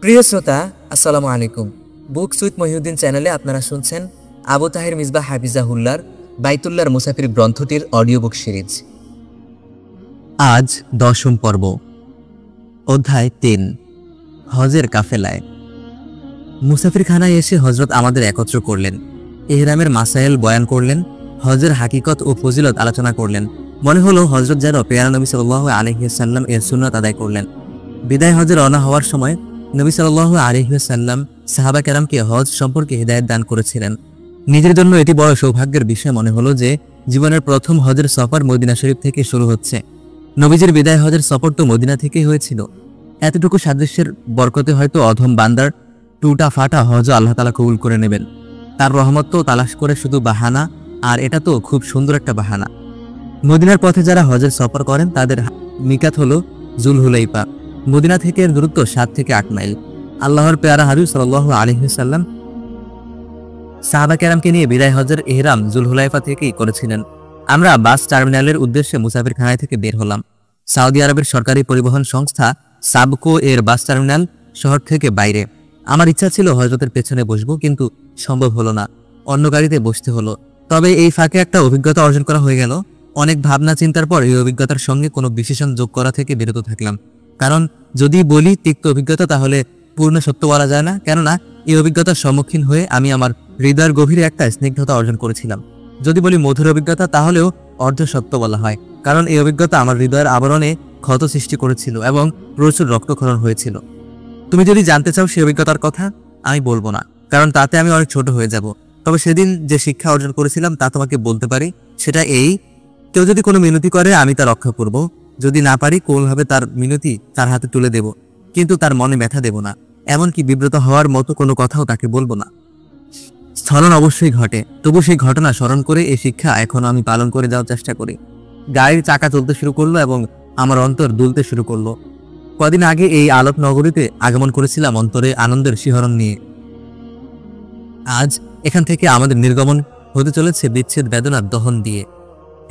প্রিয় শ্রোতা, আসসালামু আলাইকুম। বুকস উইথ মহিউদ্দিন চ্যানেলে আপনারা শুনছেন আবু তাহের মিসবাহ হাফিজাহুল্লাহর বাইতুল্লাহর মুসাফির গ্রন্থটির অডিও বুক সিরিজ। আজ 10ম পর্ব, অধ্যায় 3, হজের কাফেলায়। মুসাফিরখানায় এসে হজরত আমাদের একত্র করলেন, ইহরামের মাসাইল বয়ান করলেন, হজের হাকিকত ও ফজিলত আলোচনা করলেন। মনে হলো হজরত যেন পেয়ারা নবী সাল্লাল্লাহু আলাইহি ওয়াসাল্লাম এর সুন্নাত আদায় করলেন। বিদায় হজে রওনা হওয়ার সময় নবী সাল্লাল্লাহু আলাইহি ওয়াসাল্লাম সাহাবা কেরামকে হজ সম্পর্কে হিদায়াত দান করেছিলেন। নিজের জন্য এটি বড় সৌভাগ্যের বিষয় মনে হলো যে জীবনের প্রথম হজের সফর মদিনা শরীফ থেকে শুরু হচ্ছে। নবীজির বিদায় হজের সফর তো মদিনা থেকেই হয়েছিল। এতটুকু সাদৃশ্যের বরকতে হয়তো অধম বান্দার টুটা ফাটা হজ আল্লাহ তাআলা কবুল করে নেবেন। তার রহমত তো তালাশ করে শুধু বাহানা, আর এটা তো খুব সুন্দর একটা বাহানা। মদিনার পথে যারা হজের সফর করেন তাদের মিকাত হলো জুলহুলাইফা। মদিনা থেকে এর দূরত্ব 7 থেকে 8 মাইল। আল্লাহর পেয়ারা হাবিব সাল্লাল্লাহু আলাইহি ওয়াসাল্লাম সাহাবা কেরামকে নিয়ে বিদায় হজের ইহরাম জুলহুলাইফা থেকেই করেছিলেন। আমরা বাস টার্মিনালের উদ্দেশ্যে মুসাফিরখানা থেকে বের হলাম। সৌদি আরবের সরকারি পরিবহন সংস্থা সাবকো এর বাস টার্মিনাল শহর থেকে বাইরে। আমার ইচ্ছা ছিল হযরতের পেছনে বসবো, কিন্তু সম্ভব হলো না, অন্য গাড়িতে বসতে হলো। তবে এই ফাঁকে একটা অভিজ্ঞতা অর্জন করা হয়ে গেল। অনেক ভাবনা চিন্তার পর এই অভিজ্ঞতার সঙ্গে কোনো বিশেষণ যোগ করা থেকে বিরত থাকলাম। কারণ যদি বলি তিক্ত অভিজ্ঞতা, তাহলে পূর্ণ সত্য বলা যায় না। কেননা এই অভিজ্ঞতার সম্মুখীন হয়ে আমি আমার হৃদয়ের গভীরে একটা স্নিগ্ধতা অর্জন করেছিলাম। যদি বলি মধুর অভিজ্ঞতা, তাহলেও অর্ধ সত্য বলা হয়। কারণ এই অভিজ্ঞতা আমার হৃদয়ের আবরণে ক্ষত সৃষ্টি করেছিল এবং প্রচুর রক্তক্ষরণ হয়েছিল। তুমি যদি জানতে চাও সেই অভিজ্ঞতার কথা, আমি বলবো না, কারণ তাতে আমি অনেক ছোট হয়ে যাব। তবে সেদিন যে শিক্ষা অর্জন করেছিলাম তা তোমাকে বলতে পারি। সেটা এই, কেউ যদি কোনো মিনতি করে আমি তা রক্ষা করব। যদি না পারি কোনোভাবে তার মিনতি তার হাতে তুলে দেব, কিন্তু তার মনে ব্যথা দেব না। এমনকি বিব্রত হওয়ার মতো কোনো কথাও তাকে বলবো না। স্থলন অবশ্যই ঘটে, তবু সেই ঘটনা স্মরণ করে এই শিক্ষা এখনো আমি পালন করে যাওয়ার চেষ্টা করি। গাড়ির চাকা চলতে শুরু করলো এবং আমার অন্তর দুলতে শুরু করলো। কদিন আগে এই আলোক নগরীতে আগমন করেছিলাম অন্তরে আনন্দের শিহরণ নিয়ে। আজ এখান থেকে আমাদের নির্গমন হতে চলেছে বিচ্ছেদ বেদনার দহন দিয়ে।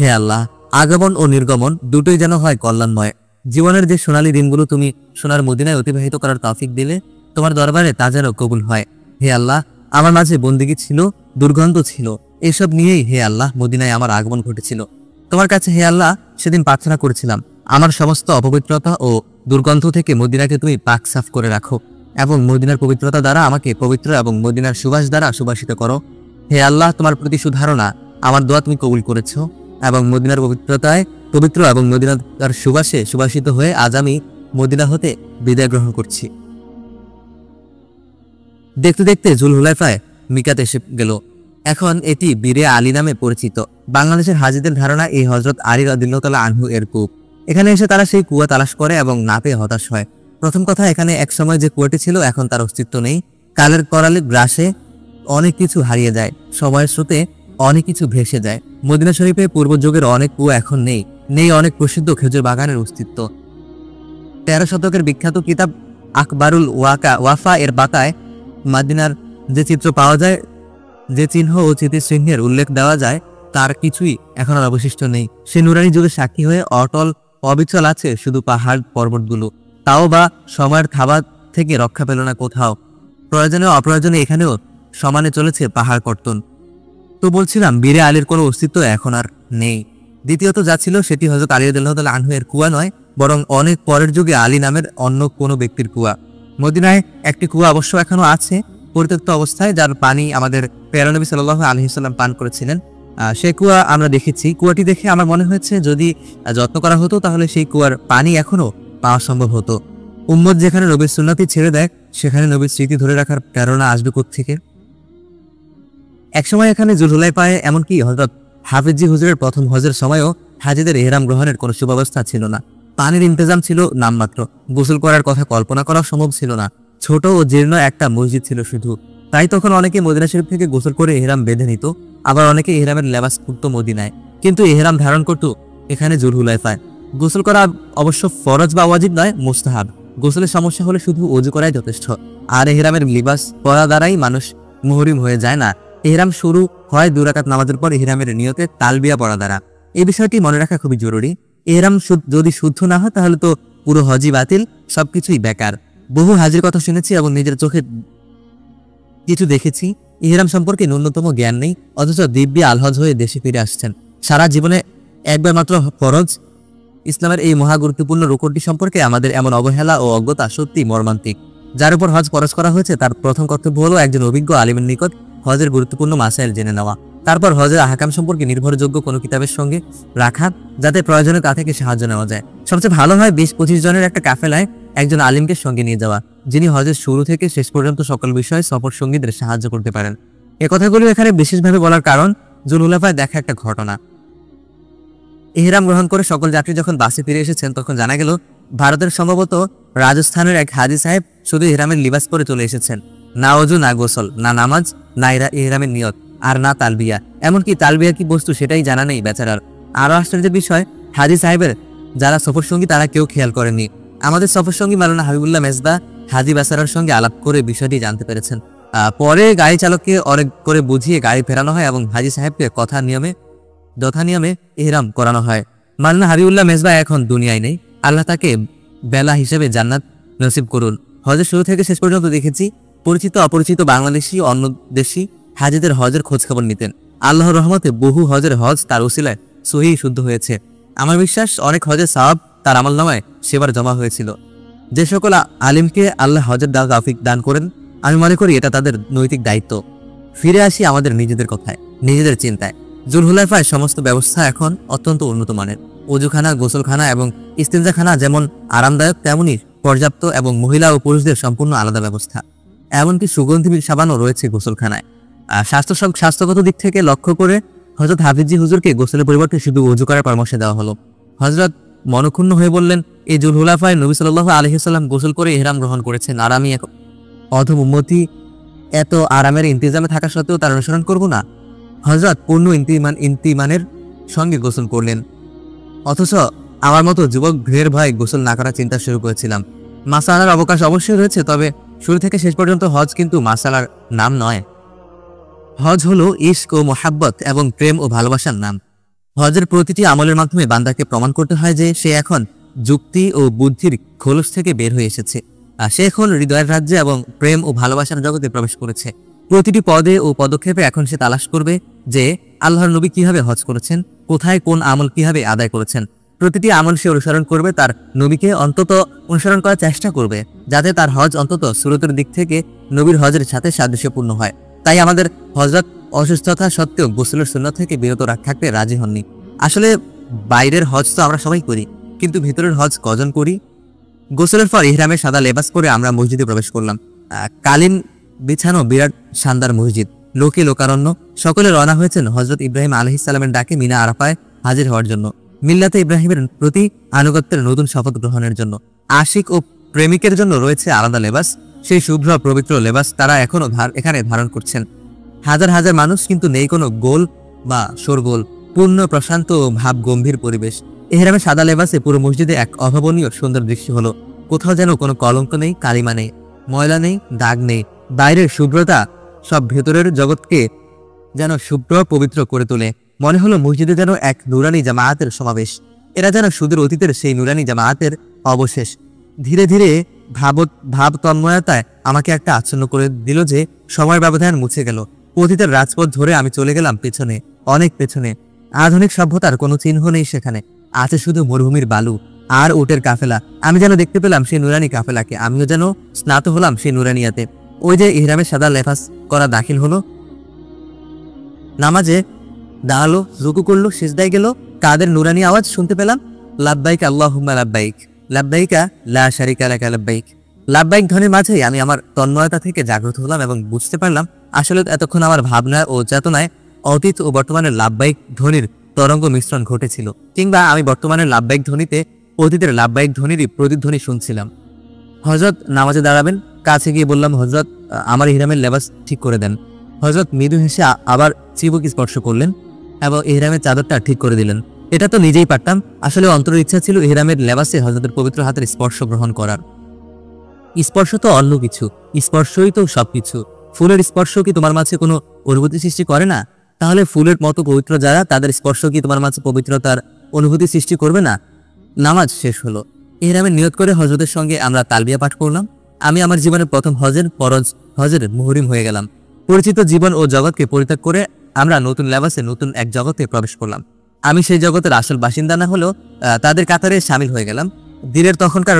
হে আল্লাহ, আগমন ও নির্গমন দুটোই যেন হয় কল্যাণময়। জীবনের যে সোনালী দিনগুলো তুমি সোনার মদিনায় অতিবাহিত করার তৌফিক দিলে, তোমার দরবারে তা যেন কবুল হয়। হে আল্লাহ, আমার মাঝে বন্দিগি ছিল, দুর্গন্ধ ছিল, এসব নিয়েই হে আল্লাহ মদিনায় আমার আগমন ঘটেছিল। তোমার কাছে হে আল্লাহ সেদিন প্রার্থনা করেছিলাম, আমার সমস্ত অপবিত্রতা ও দুর্গন্ধ থেকে মদিনাকে তুমি পাক সাফ করে রাখো এবং মদিনার পবিত্রতা দ্বারা আমাকে পবিত্র এবং মদিনার সুবাস দ্বারা সুবাসিত করো। হে আল্লাহ, তোমার প্রতি সুধারণা, আমার দোয়া তুমি কবুল করেছো এবং মদিনার পবিত্রতায় পবিত্র এবং মদিনার সুবাসে সুবাসিত হয়ে আজ আমি মদিনা হতে বিদায় গ্রহণ করছি। দেখতে দেখতে জুলহুলাইফায় মিকাত এসে গেল। এখন এটি বীরে আলী নামে পরিচিত। বাংলাদেশের হাজিদের ধারণা এই হযরত আলী রাদিয়াল্লাহু তাআলা আনহু এর কূপ। এখানে এসে তারা সেই কুয়া তালাশ করে এবং না পেয়ে হতাশ হয়। প্রথম কথা, এখানে এক সময় যে কুয়াটি ছিল এখন তার অস্তিত্ব নেই। কালের করালে গ্রাসে অনেক কিছু হারিয়ে যায়, সময়ের স্রোতে অনেক কিছু ভেসে যায়। মদিনা শরীফে পূর্ব যুগের অনেক কুয়া এখন নেই। নেই অনেক প্রসিদ্ধ খেজুর বাগানের অস্তিত্ব। 13 শতকের বিখ্যাত কিতাব আকবারুল ওয়াফা এর বাতায় মদিনার যে চিত্র পাওয়া যায়, যে চিহ্ন ও চিহ্নের উল্লেখ দেওয়া যায়, তার কিছুই এখন আর অবশিষ্ট নেই। সে নুরানি যুগের সাক্ষী হয়ে অটল অবিচল আছে শুধু পাহাড় পর্বতগুলো। তাও বা সময়ের থাবা থেকে রক্ষা পেল না কোথাও। প্রয়োজনে অপ্রয়োজনে এখানেও সমানে চলেছে পাহাড় কর্তন। তো বলছিলাম, বীরে আলীর কোনো অস্তিত্ব এখন আর নেই। দ্বিতীয়ত যা ছিল সেটি হযরত আলী রাদিয়াল্লাহু তাআলা আনহু এর কুয়া নয়, বরং অনেক পরের যুগে আলী নামের অন্য কোনো ব্যক্তির কুয়া। মদিনায় একটি কুয়া অবশ্য এখনো আছে পরিত্যক্ত অবস্থায়, যার পানি আমাদের প্যারা নবী সাল্লাল্লাহু আলাইহি ওয়াসাল্লাম পান করেছিলেন। সেই কুয়া আমরা দেখেছি। কুয়াটি দেখে আমার মনে হয়েছে যদি যত্ন করা হতো তাহলে সেই কুয়ার পানি এখনো পাওয়া সম্ভব হতো। উম্মত যেখানে নবীর সুন্নতি ছেড়ে দেয়, সেখানে নবীর স্মৃতি ধরে রাখার প্রেরণা আসবে কোত্থেকে? একসময় এখানে জুলহুলাইফায় এমনকি হযরত হাফিজি হুজুরের প্রথম হজের সময়ও হাজিদের ইহরাম গ্রহণের কোনো সুব্যবস্থা ছিল না। পানির ইন্তজাম ছিল নামমাত্র। গোসল করার কথা কল্পনা করা সম্ভব ছিল না। ছোট ও জীর্ণ একটা মসজিদ ছিল শুধু। তাই তখন অনেকে মদিনা শরীফ থেকে গোসল করে ইহরাম বেঁধে নিত, আবার অনেকে ইহরামের লেবাস পরত মদিনায়, কিন্তু ইহরাম ধারণ করত এখানে জুলহুলাইফায়। গোসল করা অবশ্য ফরজ বা ওয়াজিব নয়, মুস্তাহাব। গোসলের সমস্যা হলে শুধু ওযু করাই যথেষ্ট। আর ইহরামের লিবাস পরা দ্বারাই মানুষ মুহরিম হয়ে যায় না। ইহরাম শুরু হয় 2 রাকাত নামাজের পর ইহরামের নিয়তে তালবিয়া পড়া দ্বারা। এই বিষয়টি মনে রাখা খুবই জরুরি। ইহরাম যদি শুদ্ধ না হয় তাহলে তো পুরো হজই বাতিল, সবকিছুই বেকার। বহু হাজির কথা শুনেছি এবং নিজের চোখে কিছু দেখেছি। ইহরাম সম্পর্কে ন্যূনতম জ্ঞান নেই, অথচ দিব্যি আলহজ হয়ে দেশে ফিরে আসছেন। সারা জীবনে একবার মাত্র ফরজ ইসলামের এই মহা গুরুত্বপূর্ণ রুকনটি সম্পর্কে আমাদের এমন অবহেলা ও অজ্ঞতা সত্যি মর্মান্তিক। যার উপর হজ ফরজ করা হয়েছে তার প্রথম কর্তব্য হলো একজন অভিজ্ঞ আলিমের নিকট হজের গুরুত্বপূর্ণ মাসাইল জেনে নেওয়া, তারপর হজের আহকাম সম্পর্কে নির্ভরযোগ্য কোনো কিতাবের সঙ্গে রাখা, যাতে প্রয়োজনে তা থেকে সাহায্য নেওয়া যায়। সবচেয়ে ভালো হয় 20-25 জনের একটা কাফেলায় একজন আলিমকে সঙ্গে নিয়ে যাওয়া, যিনি হজের শুরু থেকে শেষ পর্যন্ত সকল বিষয়ে সফর সঙ্গীদের সাহায্য করতে পারেন। এ কথাগুলো এখানে বিশেষভাবে বলার কারণ জুলহুলাফায় দেখা একটা ঘটনা। ইহরাম গ্রহণ করে সকল যাত্রী যখন বাসে ফিরে এসেছেন তখন জানা গেল ভারতের সম্ভবত রাজস্থানের এক হাজি সাহেব শুধু ইহরামের লিবাস পরে চলে এসেছেন। না অজু, না গোসল, না নামাজ, না ইহরামের নিয়ত, আর না তালবিয়া। এমনকি তালবিয়া কি বস্তু সেটাই জানা নেই বেচারার। আরো আশ্চর্যের বিষয়, হাজি সাহেবের যারা সফর সঙ্গী তারা কেউ খেয়াল করেননি। আমাদের সফর সঙ্গী মাওলানা হাবিবুল্লাহ মেজবা হাজি বেচারার সঙ্গে আলাপ করে বিষয়টি জানতে পেরেছেন। পরে গাড়ি চালককে অনেক করে বুঝিয়ে গাড়ি ফেরানো হয় এবং হাজি সাহেবকে যথা নিয়মে ইহরাম করানো হয়। মাওলানা হাবিবুল্লাহ মেজবা এখন দুনিয়ায় নেই, আল্লাহ তাকে বেলা হিসেবে জান্নাত নসিব করুন। হজের শুরু থেকে শেষ পর্যন্ত দেখেছি পরিচিত অপরিচিত বাংলাদেশি অন্য দেশি হাজিদের হজের খোঁজ খবর নিতেন। আল্লাহর রহমতে বহু হজের হজ তার উসিলায় সহিহ শুদ্ধ হয়েছে। আমার বিশ্বাস অনেক হজের সওয়াব তার আমলনামায় সেবার জমা হয়েছিল। যে সকল আলিমকে আল্লাহ হজের তৌফিক দান করেন, আমি মনে করি এটা তাদের নৈতিক দায়িত্ব। ফিরে আসি আমাদের নিজেদের কথায়, নিজেদের চিন্তায়। জুলহুলাইফায় সমস্ত ব্যবস্থা এখন অত্যন্ত উন্নত মানের। ওজুখানা, গোসলখানা এবং ইস্তেঞ্জাখানা যেমন আরামদায়ক তেমনই পর্যাপ্ত এবং মহিলা ও পুরুষদের সম্পূর্ণ আলাদা ব্যবস্থা। এমনকি সুগন্ধি সাবানও রয়েছে গোসলখানায়। স্বাস্থ্যগত দিক থেকে লক্ষ্য করে হযরত হাফিজি হুজুরকে গোসলের পরিবর্তে শুধু ওযু করার পরামর্শ দেওয়া হলো। হযরত মনক্ষুণ্ণ হয়ে বললেন, এই জুলহুলাইফায় নবী সাল্লাল্লাহু আলাইহি ওয়াসাল্লাম গোসল করে ইহরাম গ্রহণ করেছেন, আর আমি অধম উম্মতি এত আরামের ইন্তেজামে থাকা সত্ত্বেও তার অনুসরণ করব না? হযরত পূর্ণ ইন্তিমানের সঙ্গে গোসল করলেন, অথচ আমার মতো যুবক ভিড়ের ভয়ে গোসল না করার চিন্তা শুরু করেছিলাম। মাসালার অবকাশ অবশ্যই রয়েছে, তবে শুরু থেকে শেষ পর্যন্ত হজ কিন্তু মাসালার নাম নয়। হজ হলো ইশক ও মোহাব্বত এবং প্রেম ও ভালোবাসার নাম। হজের প্রতিটি আমলের মাধ্যমে বান্দাকে প্রমাণ করতে হয় যে সে এখন যুক্তি ও বুদ্ধির খোলস থেকে বের হয়ে এসেছে, আর সে এখন হৃদয়ের রাজ্যে এবং প্রেম ও ভালোবাসার জগতে প্রবেশ করেছে। প্রতিটি পদে ও পদক্ষেপে এখন সে তালাশ করবে যে আল্লাহর নবী কিভাবে হজ করেছেন, কোথায় কোন আমল কিভাবে আদায় করেছেন। প্রতিটি আমল সে অনুসরণ করবে, তার নবীকে অন্তত অনুসরণ করার চেষ্টা করবে, যাতে তার হজ অন্তত সুরতের দিক থেকে নবীর হজের সাথে সাদৃশ্যপূর্ণ হয়। তাই আমাদের হযরত অসুস্থতা সত্ত্বেও গোসলের সুন্নাত থেকে বিরত থাকতে রাজি হননি। আসলে বাইরের হজ তো আমরা সবাই করি, কিন্তু ভিতরের হজ কজন করি? গোসলের পর ইহরামের সাদা লেবাস পরে আমরা মসজিদে প্রবেশ করলাম। কালীন বিছানো বিরাট শানদার মসজিদ, লোকে লোকারণ্য। সকলে রওনা হয়েছেন হযরত ইব্রাহিম আলাইহিস সালামের ডাকে মিনা আরাফায় হাজির হওয়ার জন্য, মিল্লাতে ইব্রাহিমের প্রতি আনুগত্যের নতুন শপথ গ্রহণের জন্য। আশিক ও প্রেমিকের জন্য রয়েছে আলাদা লেবাস, সেই শুভ্র পবিত্র লেবাস তারা এখনো এখানে ধারণ করছেন। হাজার হাজার মানুষ, কিন্তু নেই কোনো গোল বা শোরগোল, পূর্ণ প্রশান্ত ও ভাব গম্ভীর পরিবেশ। ইহরামের সাদা লেবাসে পুরো মসজিদে এক অভাবনীয় সুন্দর দৃশ্য হলো। কোথাও যেন কোনো কলঙ্ক নেই, কালিমা নেই, ময়লা নেই, দাগ নেই। বাইরের শুভ্রতা সব ভেতরের জগৎকে যেন শুভ্র পবিত্র করে তোলে। মনে হলো মসজিদে যেন এক নুরানি জামায়াতের সমাবেশ। এরা যেন সুদূর অতীতের সেই নুরানি জামায়াতের অবশেষ। ধীরে ধীরে ভাব তন্ময়তায় আমাকে একটা আচ্ছন্ন করে দিল যে সময়ের ব্যবধান মুছে গেল। অতীতের রাজপথ ধরে আমি চলে গেলাম পেছনে, অনেক পেছনে। আধুনিক সভ্যতার কোনো চিহ্ন নেই সেখানে, আছে শুধু মরুভূমির বালু আর উটের কাফেলা। আমি যেন দেখতে পেলাম সেই নুরানি কাফেলাকে, আমিও যেন স্নাত হলাম সেই নুরানিয়াতে। ওই যে ইহরামের সাদা লেবাস করা দাখিল হলো, নামাজে দাঁড়ালো, রুকু করলো, সিজদায় গেল, কাদের নুরানি আওয়াজ শুনতে পেলাম, লাব্বাইক আল্লাহুম্মা লাব্বাইক, লাব্বাইকা লা শারিকা লাকা লাব্বাইক। লাব্বাইক ধ্বনির মাঝেই আমি আমার তন্ময়তা থেকে জাগ্রত হলাম এবং বুঝতে পারলাম আসলে এতক্ষণ আমার ভাবনা ও চেতনায় অতীত ও বর্তমানের লাব্বাইক ধ্বনির তরঙ্গ মিশ্রণ ঘটেছিল, কিংবা আমি বর্তমানের লাব্বাইক ধ্বনিতে অতীতের লাব্বাইক ধ্বনিরই প্রতিধ্বনি শুনছিলাম। হযরত নামাজে দাঁড়াবেন, কাছে গিয়ে বললাম, হযরত আমার ইহরামের লেবাস ঠিক করে দেন। হযরত মৃদু হেসে আবার চিবুক স্পর্শ করলেন এবং ইহরামের চাদরটা ঠিক করে দিলেন। এটা তো নিজেই পারতাম, আসলে অন্তরের ইচ্ছা ছিল ইহরামের লেবাসে হযরতের পবিত্র হাতের স্পর্শ গ্রহণ করার। স্পর্শ তো অন্য কিছু, স্পর্শই তো সবকিছু। ফুলের স্পর্শ কি তোমার মাঝে কোনো অনুভূতি সৃষ্টি করে না? তাহলে ফুলের মতো পবিত্র যারা, তাদের স্পর্শ কি তোমার মাঝে পবিত্রতার অনুভূতি সৃষ্টি করবে না? নামাজ শেষ হলো। ইহরামের নিয়ত করে হযরতের সঙ্গে আমরা তালবিয়া পাঠ করলাম। আমি আমার জীবনের প্রথম হজের মুহরিম হয়ে গেলাম। পরিচিত জীবন ও জগৎকে পরিত্যাগ করে আমরা নতুন লেবাসে নতুন এক জগতে প্রবেশ করলাম। আমি সেই জগতের আসল বাসিন্দা না হলেও তাদের কাতারে সামিল হয়ে গেলাম। দিনের তখনকার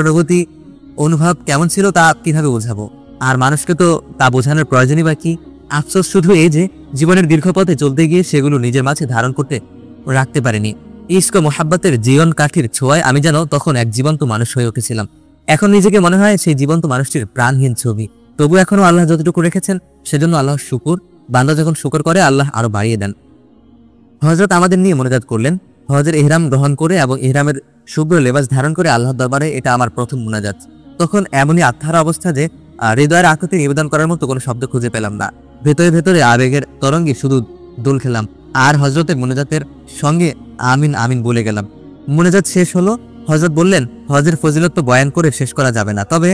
অনুভব কেমন ছিল তা কিভাবে বোঝাবো? আর মানুষকে তো তা বোঝানোর প্রয়োজনই বা কি? আফসোস শুধু এই যে জীবনের দীর্ঘ পথে চলতে গিয়ে সেগুলো নিজের মাঝে ধারণ করতে রাখতে পারিনি। ইশক ও মোহাব্বতের জীবন কাঠির ছোঁয়ায় আমি যেন তখন এক জীবন্ত মানুষ হয়ে উঠেছিলাম। এখন নিজেকে মনে হয় সেই জীবন্ত মানুষটির প্রাণহীন ছবি। তবু এখনো আল্লাহ যতটুকু রেখেছেন সেজন্য আল্লাহর শুকুর। বান্দা যখন শুকর করে আল্লাহ আরো বাড়িয়ে দেন। হযরত আমাদের নিয়ে মোনাজাত করলেন। হজের ইহরাম গ্রহণ করে এবং ইহরামের শুভ্র লেবাস ধারণ করে আল্লাহর দরবারে এটা আমার প্রথম মোনাজাত। তখন এমনই আত্মার অবস্থা যে হৃদয়ের আকুতি নিবেদন করার মতো কোনো শব্দ খুঁজে পেলাম না। ভেতরে ভেতরে আবেগের তরঙ্গে শুধু দোল খেলাম আর হযরতের মোনাজাতের সঙ্গে আমিন আমিন বলে গেলাম। মোনাজাত শেষ হলো। হযরত বললেন, হজের ফজিলত তো বয়ান করে শেষ করা যাবে না, তবে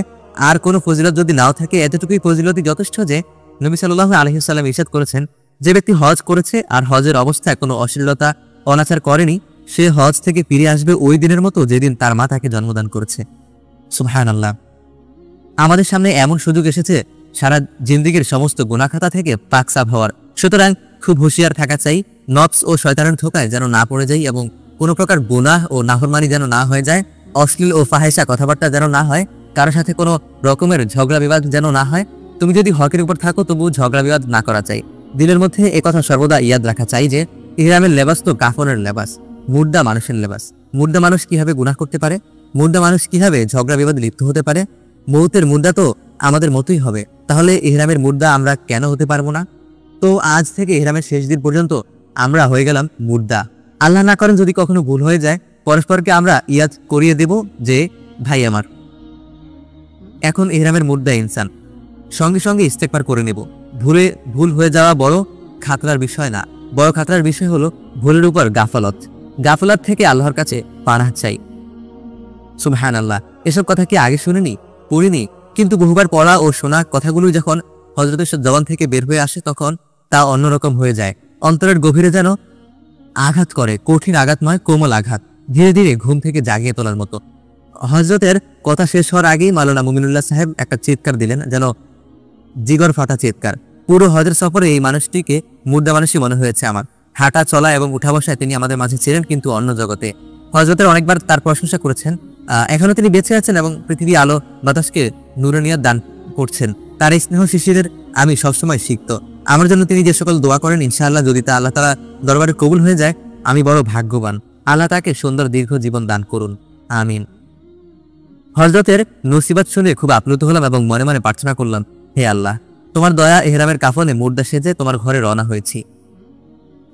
আর কোনো ফজিলত যদি নাও থাকে এতটুকুই ফজিলতই যথেষ্ট যে নবী সাল্লাল্লাহু আলাইহি ওয়াসাল্লাম ইরশাদ করেছেন, যে ব্যক্তি হজ করেছে আর হজের অবস্থায় কোনো অশ্লীলতা অনাচার করেনি সে হজ থেকে ফিরে আসবে ওই দিনের মতো যেদিন তার মা তাকে জন্মদান করেছে। সুবহানাল্লাহ। আমাদের সামনে এমন সুযোগ এসেছে সারা জিন্দেগীর সমস্ত গুনাহ খাতা থেকে পাক সাফ হওয়ার। সুতরাং খুব হুঁশিয়ার থাকা চাই, নফস ও শয়তানের ধোঁকায় যেন না পড়ে যাই এবং কোনো প্রকার গুনাহ ও নাফরমানি যেন না হয়ে যায়, অশ্লীল ও ফাহেসা কথাবার্তা যেন না হয়, কারোর সাথে কোনো রকমের ঝগড়া বিবাদ যেন না হয়। তুমি যদি হকের উপর থাকো তবু ঝগড়া বিবাদ না করা চাই। দিলের মধ্যে একথা সর্বদা ইয়াদ রাখা চাই যে ইহরামের লেবাস তো কাফনের লেবাস, মুর্দা মানুষের লেবাস। মুর্দা মানুষ কিভাবে গুনাহ করতে পারে? মুর্দা মানুষ কিভাবে ঝগড়া বিবাদ লিপ্ত হতে পারে? মৌতের মুর্দা তো আমাদের মতোই হবে। তাহলে ইহরামের মুর্দা আমরা কেন হতে পারবো না? তো আজ থেকে ইহরামের শেষ দিন পর্যন্ত আমরা হয়ে গেলাম মুর্দা। আল্লাহ না করেন যদি কখনো ভুল হয়ে যায়, পরস্পরকে আমরা ইয়াদ করিয়ে দেব যে ভাই আমার এখন ইহরামের মুর্দা ইনসান। সঙ্গে সঙ্গে ইস্তেগফার করে নেব। ভুল হয়ে যাওয়া বড় খাতরার বিষয় না, বড় খাতরার বিষয় হলো ভুলের উপর গাফলাত থেকে আল্লাহর কাছে পানাহ চাই। সুবহানাল্লাহ। এসব কথা কি আগে শুনিনি, পড়িনি? কিন্তু বহুবার পড়া ও শোনা কথাগুলো যখন হযরতের জবান থেকে বের হয়ে আসে তখন তা অন্যরকম হয়ে যায়। অন্তরের গভীরে যেন আঘাত করে, কঠিন আঘাত নয়, কোমল আঘাত, ধীরে ধীরে ঘুম থেকে জাগিয়ে তোলার মতো। হযরতের কথা শেষ হওয়ার আগেই মাওলানা মুমিনুল্লাহ সাহেব একটা চিৎকার দিলেন, যেন জিগর ফাটা চিৎকার। পুরো হজের সফরে এই মানুষটিকে মুর্দা মানুষই মনে হয়েছে আমার। হাঁটা চলা এবং উঠা বসায় তিনি আমাদের মাঝে ছিলেন, কিন্তু অন্য জগতে। হযরতের অনেকবার তার প্রশংসা করেছেন। এখনো তিনি বেঁচে আছেন এবং পৃথিবী আলো বাতাসকে নূরানিয়াত দান করছেন। তার এই স্নেহ শিশিরের আমি সবসময় সিক্ত। আমার জন্য তিনি যে সকল দোয়া করেন, ইনশাআল্লাহ যদি তা আল্লাহ তাআলা দরবারে কবুল হয়ে যায় আমি বড় ভাগ্যবান। আল্লাহ তাকে সুন্দর দীর্ঘ জীবন দান করুন, আমিন। হযরতের নসিবত শুনে খুব আপ্লুত হলাম এবং মনে মনে প্রার্থনা করলাম, হে আল্লাহ, তোমার দয়া ইহরামের কাফনে মুর্দা সেজে তোমার ঘরে রওনা হয়েছি।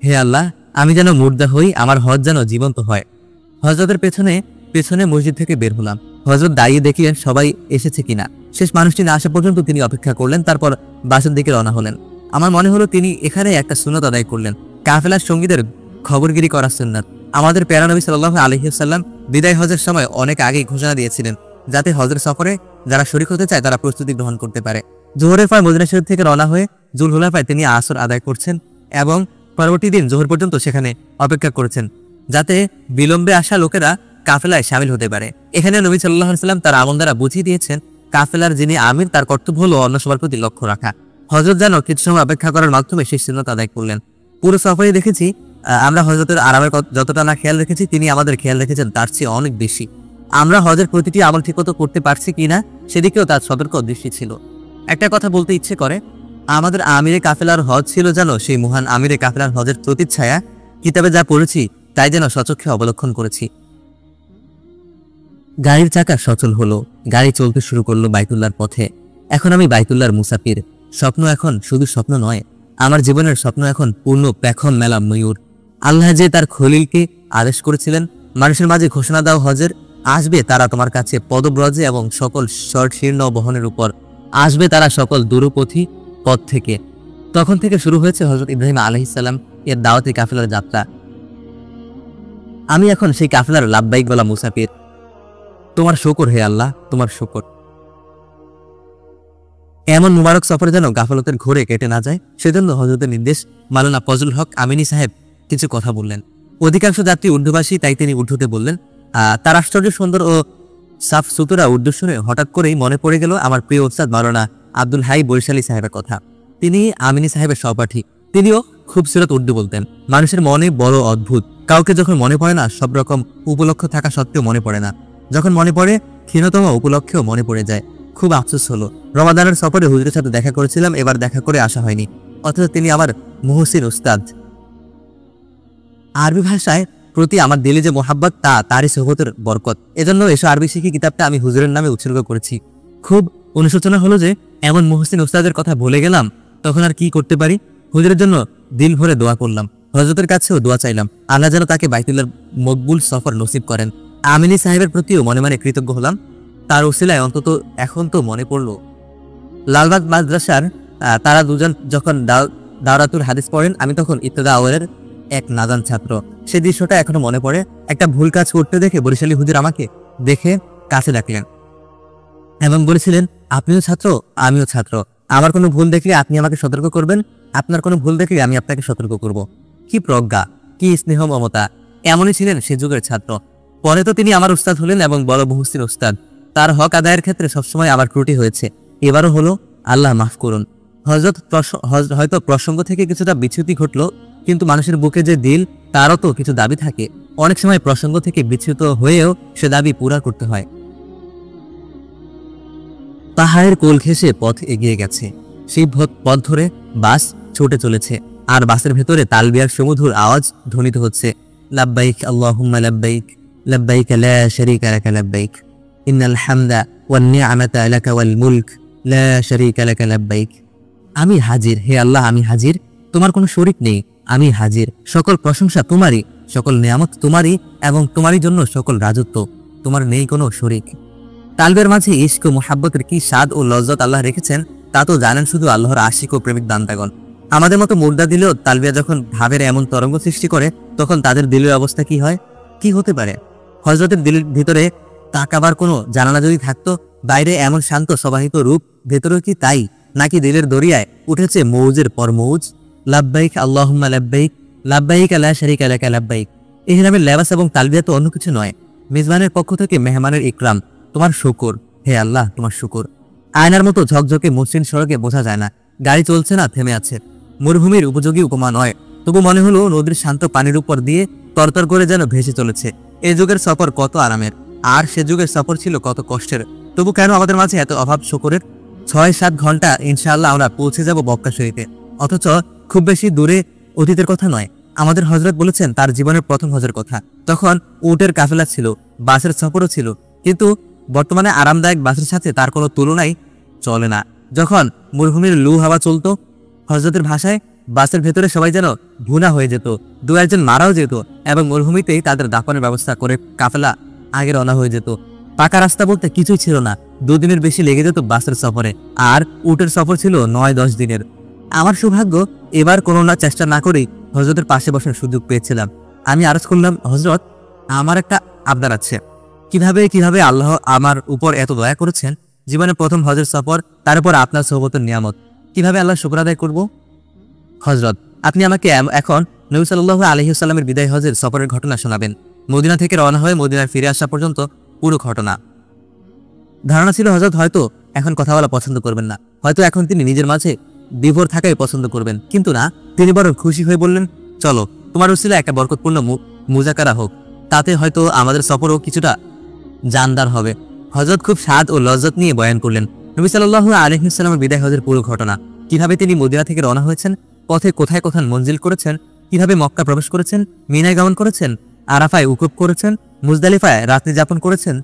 হে আল্লাহ, আমি যেন মুর্দা হই, আমার হজ যেন জীবন্ত হয়। হযরতের পেছনে মসজিদ থেকে বের হলাম। হযরত দাঁড়িয়ে দেখিলেন সবাই এসেছে কিনা। শেষ মানুষটি না আসা পর্যন্ত তিনি অপেক্ষা করলেন, তারপর বাসার দিকে রওনা হলেন। আমার মনে হলো তিনি এখানে একটা সুন্নত আদায় করলেন। কাফেলার সঙ্গীদের খবরগিরি করা সুন্নাত। আমাদের প্যারা নবী সাল্লাল্লাহু আলাইহি ওয়াসাল্লাম বিদায় হজের সময় অনেক আগেই ঘোষণা দিয়েছিলেন যাতে হজের সফরে যারা শরীক হতে চায় তারা প্রস্তুতি গ্রহণ করতে পারে। জোহরের পর মদিনা শরীফ থেকে রওনা হয়ে জুলহুলাফায় তিনি আসর আদায় করছেন এবং পরবর্তী দিন জোহর পর্যন্ত সেখানে অপেক্ষা করেছেন যাতে বিলম্বে আসা লোকেরা কাফেলায় শামিল হতে পারে। এখানে নবী সাল্লাল্লাহু আলাইহি ওয়াসাল্লাম তার আমল দ্বারা বুঝিয়ে দিয়েছেন কাফেলার যিনি আমির তার কর্তব্য হলো অন্য সবার প্রতি লক্ষ্য রাখা। হযরত যেন কিছু সময় অপেক্ষা করার মাধ্যমে সেই সুন্নাত আদায় করলেন। পুরো সফরে দেখেছি আমরা হযরতের আরামের যতটা না খেয়াল রেখেছি তিনি আমাদের খেয়াল রেখেছেন তার চেয়ে অনেক বেশি। আমরা হজের প্রতিটি আমল ঠিকমতো করতে পারছি কিনা সেদিকেও তার সতর্ক দৃষ্টি ছিল। একটা কথা বলতে ইচ্ছে করে, আমাদের আমিরে কাফেলার হজ ছিল যেন সেই মহান আমিরে কাফেলার হজের প্রতিচ্ছায়া। কিতাবে যা পড়েছি তাই যেন সচক্ষে অবলক্ষণ করেছি। গাড়ির চাকা সচল হলো, গাড়ি চলতে শুরু করলো বাইতুল্লাহর পথে। এখন আমি বাইতুল্লাহর মুসাফির। স্বপ্ন এখন শুধু স্বপ্ন নয়, আমার জীবনের স্বপ্ন এখন পূর্ণ পেখম মেলা ময়ূর। আল্লাহ যে তার খলিলকে আদেশ করেছিলেন, মানুষের মাঝে ঘোষণা দাও হজের, আসবে তারা তোমার কাছে পদব্রজে এবং সকল শীর্ণ বহনের উপর, আসবে তারা সকল দূরপথী পথ থেকে। তখন থেকে শুরু হয়েছে হযরত ইব্রাহিম আলাইহিস সালাম এর দাওয়াতি কাফেলার যাত্রা। আমি এখন সেই কাফেলার লাব্বাইক বলা মুসাফির। তোমার শুকর হে আল্লাহ, তোমার শুকর। এমন মুবারক সফরে যেন গাফলতের ঘোরে কেটে না যায় সেজন্য হযরতের নির্দেশ মাওলানা ফজলুল হক আমিনী সাহেব কিছু কথা বললেন। অধিকাংশ যাত্রী উর্দুভাষী, তাই তিনি উর্দুতে বললেন। তার আশ্চর্য সুন্দর ও সাফ সুতরা উর্দু শুনে হঠাৎ করেই মনে পড়ে গেল আমার প্রিয় ওস্তাদ মাওলানা আব্দুল হাই বরিশালী সাহেবের কথা। তিনি আমিনী সাহেবের সহপাঠী। তিনিও খুবসুরত উর্দু বলতেন। মানুষের মনে বড় অদ্ভুত, কাউকে যখন মনে পড়ে না সব রকম উপলক্ষ থাকা সত্ত্বেও মনে পড়ে না, যখন মনে পড়ে ক্ষীণতম উপলক্ষেও মনে পড়ে যায়। খুব আফসোস হলো, রমাদানের সফরে হুজুরের সাথে দেখা করেছিলাম, এবার দেখা করে আসা হয়নি, অথচ তিনি আমার মুহসিন উস্তাদ। আরবি ভাষায় প্রতি আমার দিলে যে মোহাব্বত তারই সোহবতের বরকত। এজন্য এসব আরবি শিখি কিতাবটা আমি হুজুরের নামে উৎসর্গ করেছি। খুব অনুশোচনা হলো যে এমন মুহসিন উস্তাদের কথা ভুলে গেলাম, তখন আর কি করতে পারি। হুজুরের জন্য দিল ভরে দোয়া করলাম, হযরতের কাছেও দোয়া চাইলাম, আল্লাহ যেন তাকে বাইতুল্লাহর মকবুল সফর নসিব করেন। আমিনী সাহেবের প্রতিও মনে মনে কৃতজ্ঞ হলাম, তার ওসিলায় অন্তত এখন তো মনে পড়লো। লালবাগ মাদ্রাসার তারা দুজন যখন দাওরাতুল হাদিস পড়েন, আমি তখন ইবতেদা আওয়ালের এক নাদান ছাত্র। সেই দৃশ্যটা এখনো মনে পড়ে। একটা ভুল কাজ করতে দেখে বরিশালী হুজুর আমাকে দেখে কাছে ডাকলেন এবং বলেছিলেন, আপনিও ছাত্র, আমিও ছাত্র, আমার কোনো ভুল দেখলে আপনি আমাকে সতর্ক করবেন, আপনার কোনো ভুল দেখলে আমি আপনাকে সতর্ক করব। কি প্রজ্ঞা, কি স্নেহ মমতা! এমনই ছিলেন সে যুগের ছাত্র। পরে তো তিনি আমার উস্তাদ হলেন এবং বড় মুহসিন উস্তাদ। তার হক আদায়ের ক্ষেত্রে সবসময় আমার ত্রুটি হয়েছে, এবারও হলো, আল্লাহ মাফ করুন। হয়তো প্রসঙ্গ থেকে কিছুটা বিচ্যুতি ঘটলো, কিন্তু মানুষের বুকে যে দিল, তারও তো কিছু দাবি থাকে। অনেক সময় প্রসঙ্গ থেকে বিচ্যুত হয়েও সে দাবি পুরা করতে হয়। পাহাড়ের কোল ঘেঁষে পথ এগিয়ে গেছে। সেই পথ ধরে বাস ছুটে চলেছে, আর বাসের ভেতরে তালবিয়ার সুমধুর আওয়াজ ধ্বনিত হচ্ছে, লাব্বাইক আল্লাহুম্মা লাব্বাইক, লাব্বাইক লা শারীকা লাকা লাব্বাইক, ইন্নাল হামদা ওয়ান নি'মাতা লাকা ওয়াল মুলক লা শারীকা লাকা লাব্বাইক। আমি হাজির, হে আল্লাহ আমি হাজির, তোমার কোনো শরীক নেই, আমি হাজির, সকল প্রশংসা তোমারই, সকল নিয়ামত তোমারই, এবং তোমারই জন্য সকল রাজত্ব, তোমার নেই কোনো শরীক। তালবের মাঝে ইশক ও মুহাব্বতের কি স্বাদ ও লজ্জত আল্লাহ রেখেছেন তা তো জানেন শুধু আল্লাহর আশিক ও প্রেমিক বান্দাগণ। আমাদের মতো মুর্দা দিলেও তালবিয়া যখন ভাবের এমন তরঙ্গ সৃষ্টি করে, তখন তাদের দিলের অবস্থা কি হয়, কি হতে পারে? হযরতের দিলের ভিতরে তাকাবার কোনো জানালা যদি থাকতো, বাইরে এমন শান্ত সবাহিত রূপ, ভেতরেও কি তাই? নাকি দিলের দরিয়ায় উঠেছে মৌজের পর মৌজ? লাব্বাইক আল্লাহুম্মা লাব্বাইক, লাব্বাইক লা শারীকা লাকা লাব্বাইক। ইহরামের লেবাস এবং তালবিয়া তো অন্য কিছু নয়, মেজবানের পক্ষ থেকে মেহমানের ইকরাম। তোমার শুকর, হে আল্লাহ তোমার শুকর। আয়নার মতো ঝকঝকে মসৃণ সড়কে বোঝা যায় না, গাড়ি চলছে না, থেমে আছে। মরুভূমির উপযোগী উপমা নয়, তবু মনে হলো নদীর শান্ত পানির উপর দিয়ে তরতর করে যেন ভেসে চলেছে। এ যুগের সফর কত আরামের, আর সে যুগের সফর ছিল কত কষ্টের। তবু কেন আমাদের মাঝে এত অভাব শুকরের? ৬-৭ ঘন্টা ইনশাআল্লাহ আমরা পৌঁছে যাব মক্কা শরীফে, অথচ খুব বেশি দূরে অতীতের কথা নয়। আমাদের হযরত বলেছেন তার জীবনের প্রথম হজের কথা, তখন উটের কাফেলা ছিল, বাসের সফরও ছিল, কিন্তু বর্তমানে আরামদায়ক বাসের সাথে তার কোনো তুলনাই চলে না। যখন মরুভূমির লু হাওয়া চলতো, হযরতের ভাষায় বাসের ভেতরে সবাই যেন ভুনা হয়ে যেত, ২-১জন মারাও যেত, এবং মরুভূমিতেই তাদের দাফনের ব্যবস্থা করে কাফেলা আগে রওনা হয়ে যেত। পাকা রাস্তা বলতে কিছুই ছিল না, ২ দিনের বেশি লেগে যেত বাসের সফরে, আর উটের সফর ছিল ৯-১০ দিনের। আমার সৌভাগ্য, এবার কোনো না চেষ্টা না করেই হযরতের পাশে বসার সুযোগ পেয়েছিলাম। আমি আরজ করলাম, হযরত আমার একটা আবদার আছে। কিভাবে আল্লাহ আমার উপর এত দয়া করেছেন, জীবনের প্রথম হজের সফর, তার উপর আপনার সোহবতের নিয়ামত, কিভাবে আল্লাহ শুকর আদায় করব? হযরত আপনি আমাকে এখন নবী সাল্লাল্লাহু আলাইহি ওয়াসাল্লামের বিদায় হজের সফরের ঘটনা শোনাবেন, মদিনা থেকে রওনা হয়ে মদিনায় ফিরে আসা পর্যন্ত পুরো ঘটনা। ধারণা ছিল হযরত হয়তো এখন কথা বলা পছন্দ করবেন না, হয়তো এখন তিনি নিজের মাঝে বিভোর থাকাই পছন্দ করবেন, কিন্তু না, তিনি বড় খুশি হয়ে বললেন, চলো তোমার উসিলায় একটা বরকতপূর্ণ মুজাকারা হোক, তাতে হয়তো আমাদের সফরও কিছুটা জানদার হবে। হযরত খুব স্বাদ ও লজ্জত নিয়ে বয়ান করলেন নবী সাল্লাল্লাহু আলাইহি ওয়াসাল্লামের বিদায় হজের পুরো ঘটনা, কিভাবে তিনি মদিনা থেকে রওনা হয়েছেন, পথে কোথায় কোথায় মঞ্জিল করেছেন, কিভাবে মক্কা প্রবেশ করেছেন, মিনায় গমন করেছেন, আরাফায় উকুফ করেছেন, মুজদালিফায় রাত্রি যাপন করেছেন,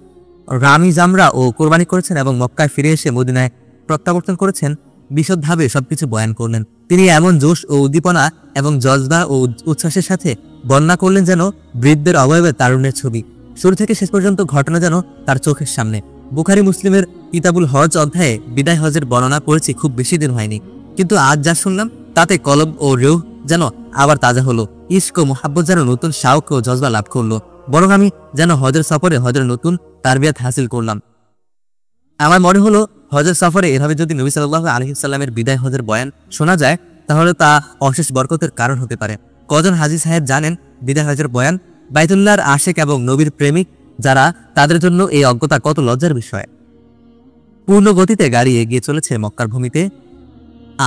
রামি জামরা ও কোরবানি করেছেন, এবং মক্কায় ফিরে এসে মদিনায় প্রত্যাবর্তন করেছেন। বিশদভাবে সবকিছু বয়ান করলেন। তিনি এমন জোশ ও উদ্দীপনা এবং জজবা ও উচ্ছ্বাসের সাথে বর্ণনা করলেন যেন বৃদ্ধের অবয়বের তারুণ্যের ছবি। শুরু থেকে শেষ পর্যন্ত ঘটনা যেন তার চোখের সামনে। বুখারী মুসলিমের কিতাবুল হজ অধ্যায়ে বিদায় হজের বর্ণনা পড়েছি, খুব বেশি দিন হয়নি, কিন্তু আজ যা শুনলাম তাতে কলব ও রূহ যেন আবার তাজা হলো, ইশক ও মুহাব্বত যেন নতুন শাওক ও জজবা লাভ করলো। বরং আমি যেন হজের সফরে হজের নতুন তারবিয়াত হাসিল করলাম। আমার মনে হলো হজের সফরে এভাবে যদি নবী সাল্লাল্লাহু আলাইহি ওয়াসাল্লামের বিদায় হজের বয়ান শোনা যায়, তাহলে তা অশেষ বরকতের কারণ হতে পারে। কজন হাজী সাহেব জানেন বিদায় হজের বয়ান? বাইতুল্লাহর আশেক এবং নবীর প্রেমিক যারা তাদের জন্য এই অজ্ঞতা কত লজ্জার বিষয়। পূর্ণ গতিতে গাড়ি এগিয়ে চলেছে মক্কার ভূমিতে,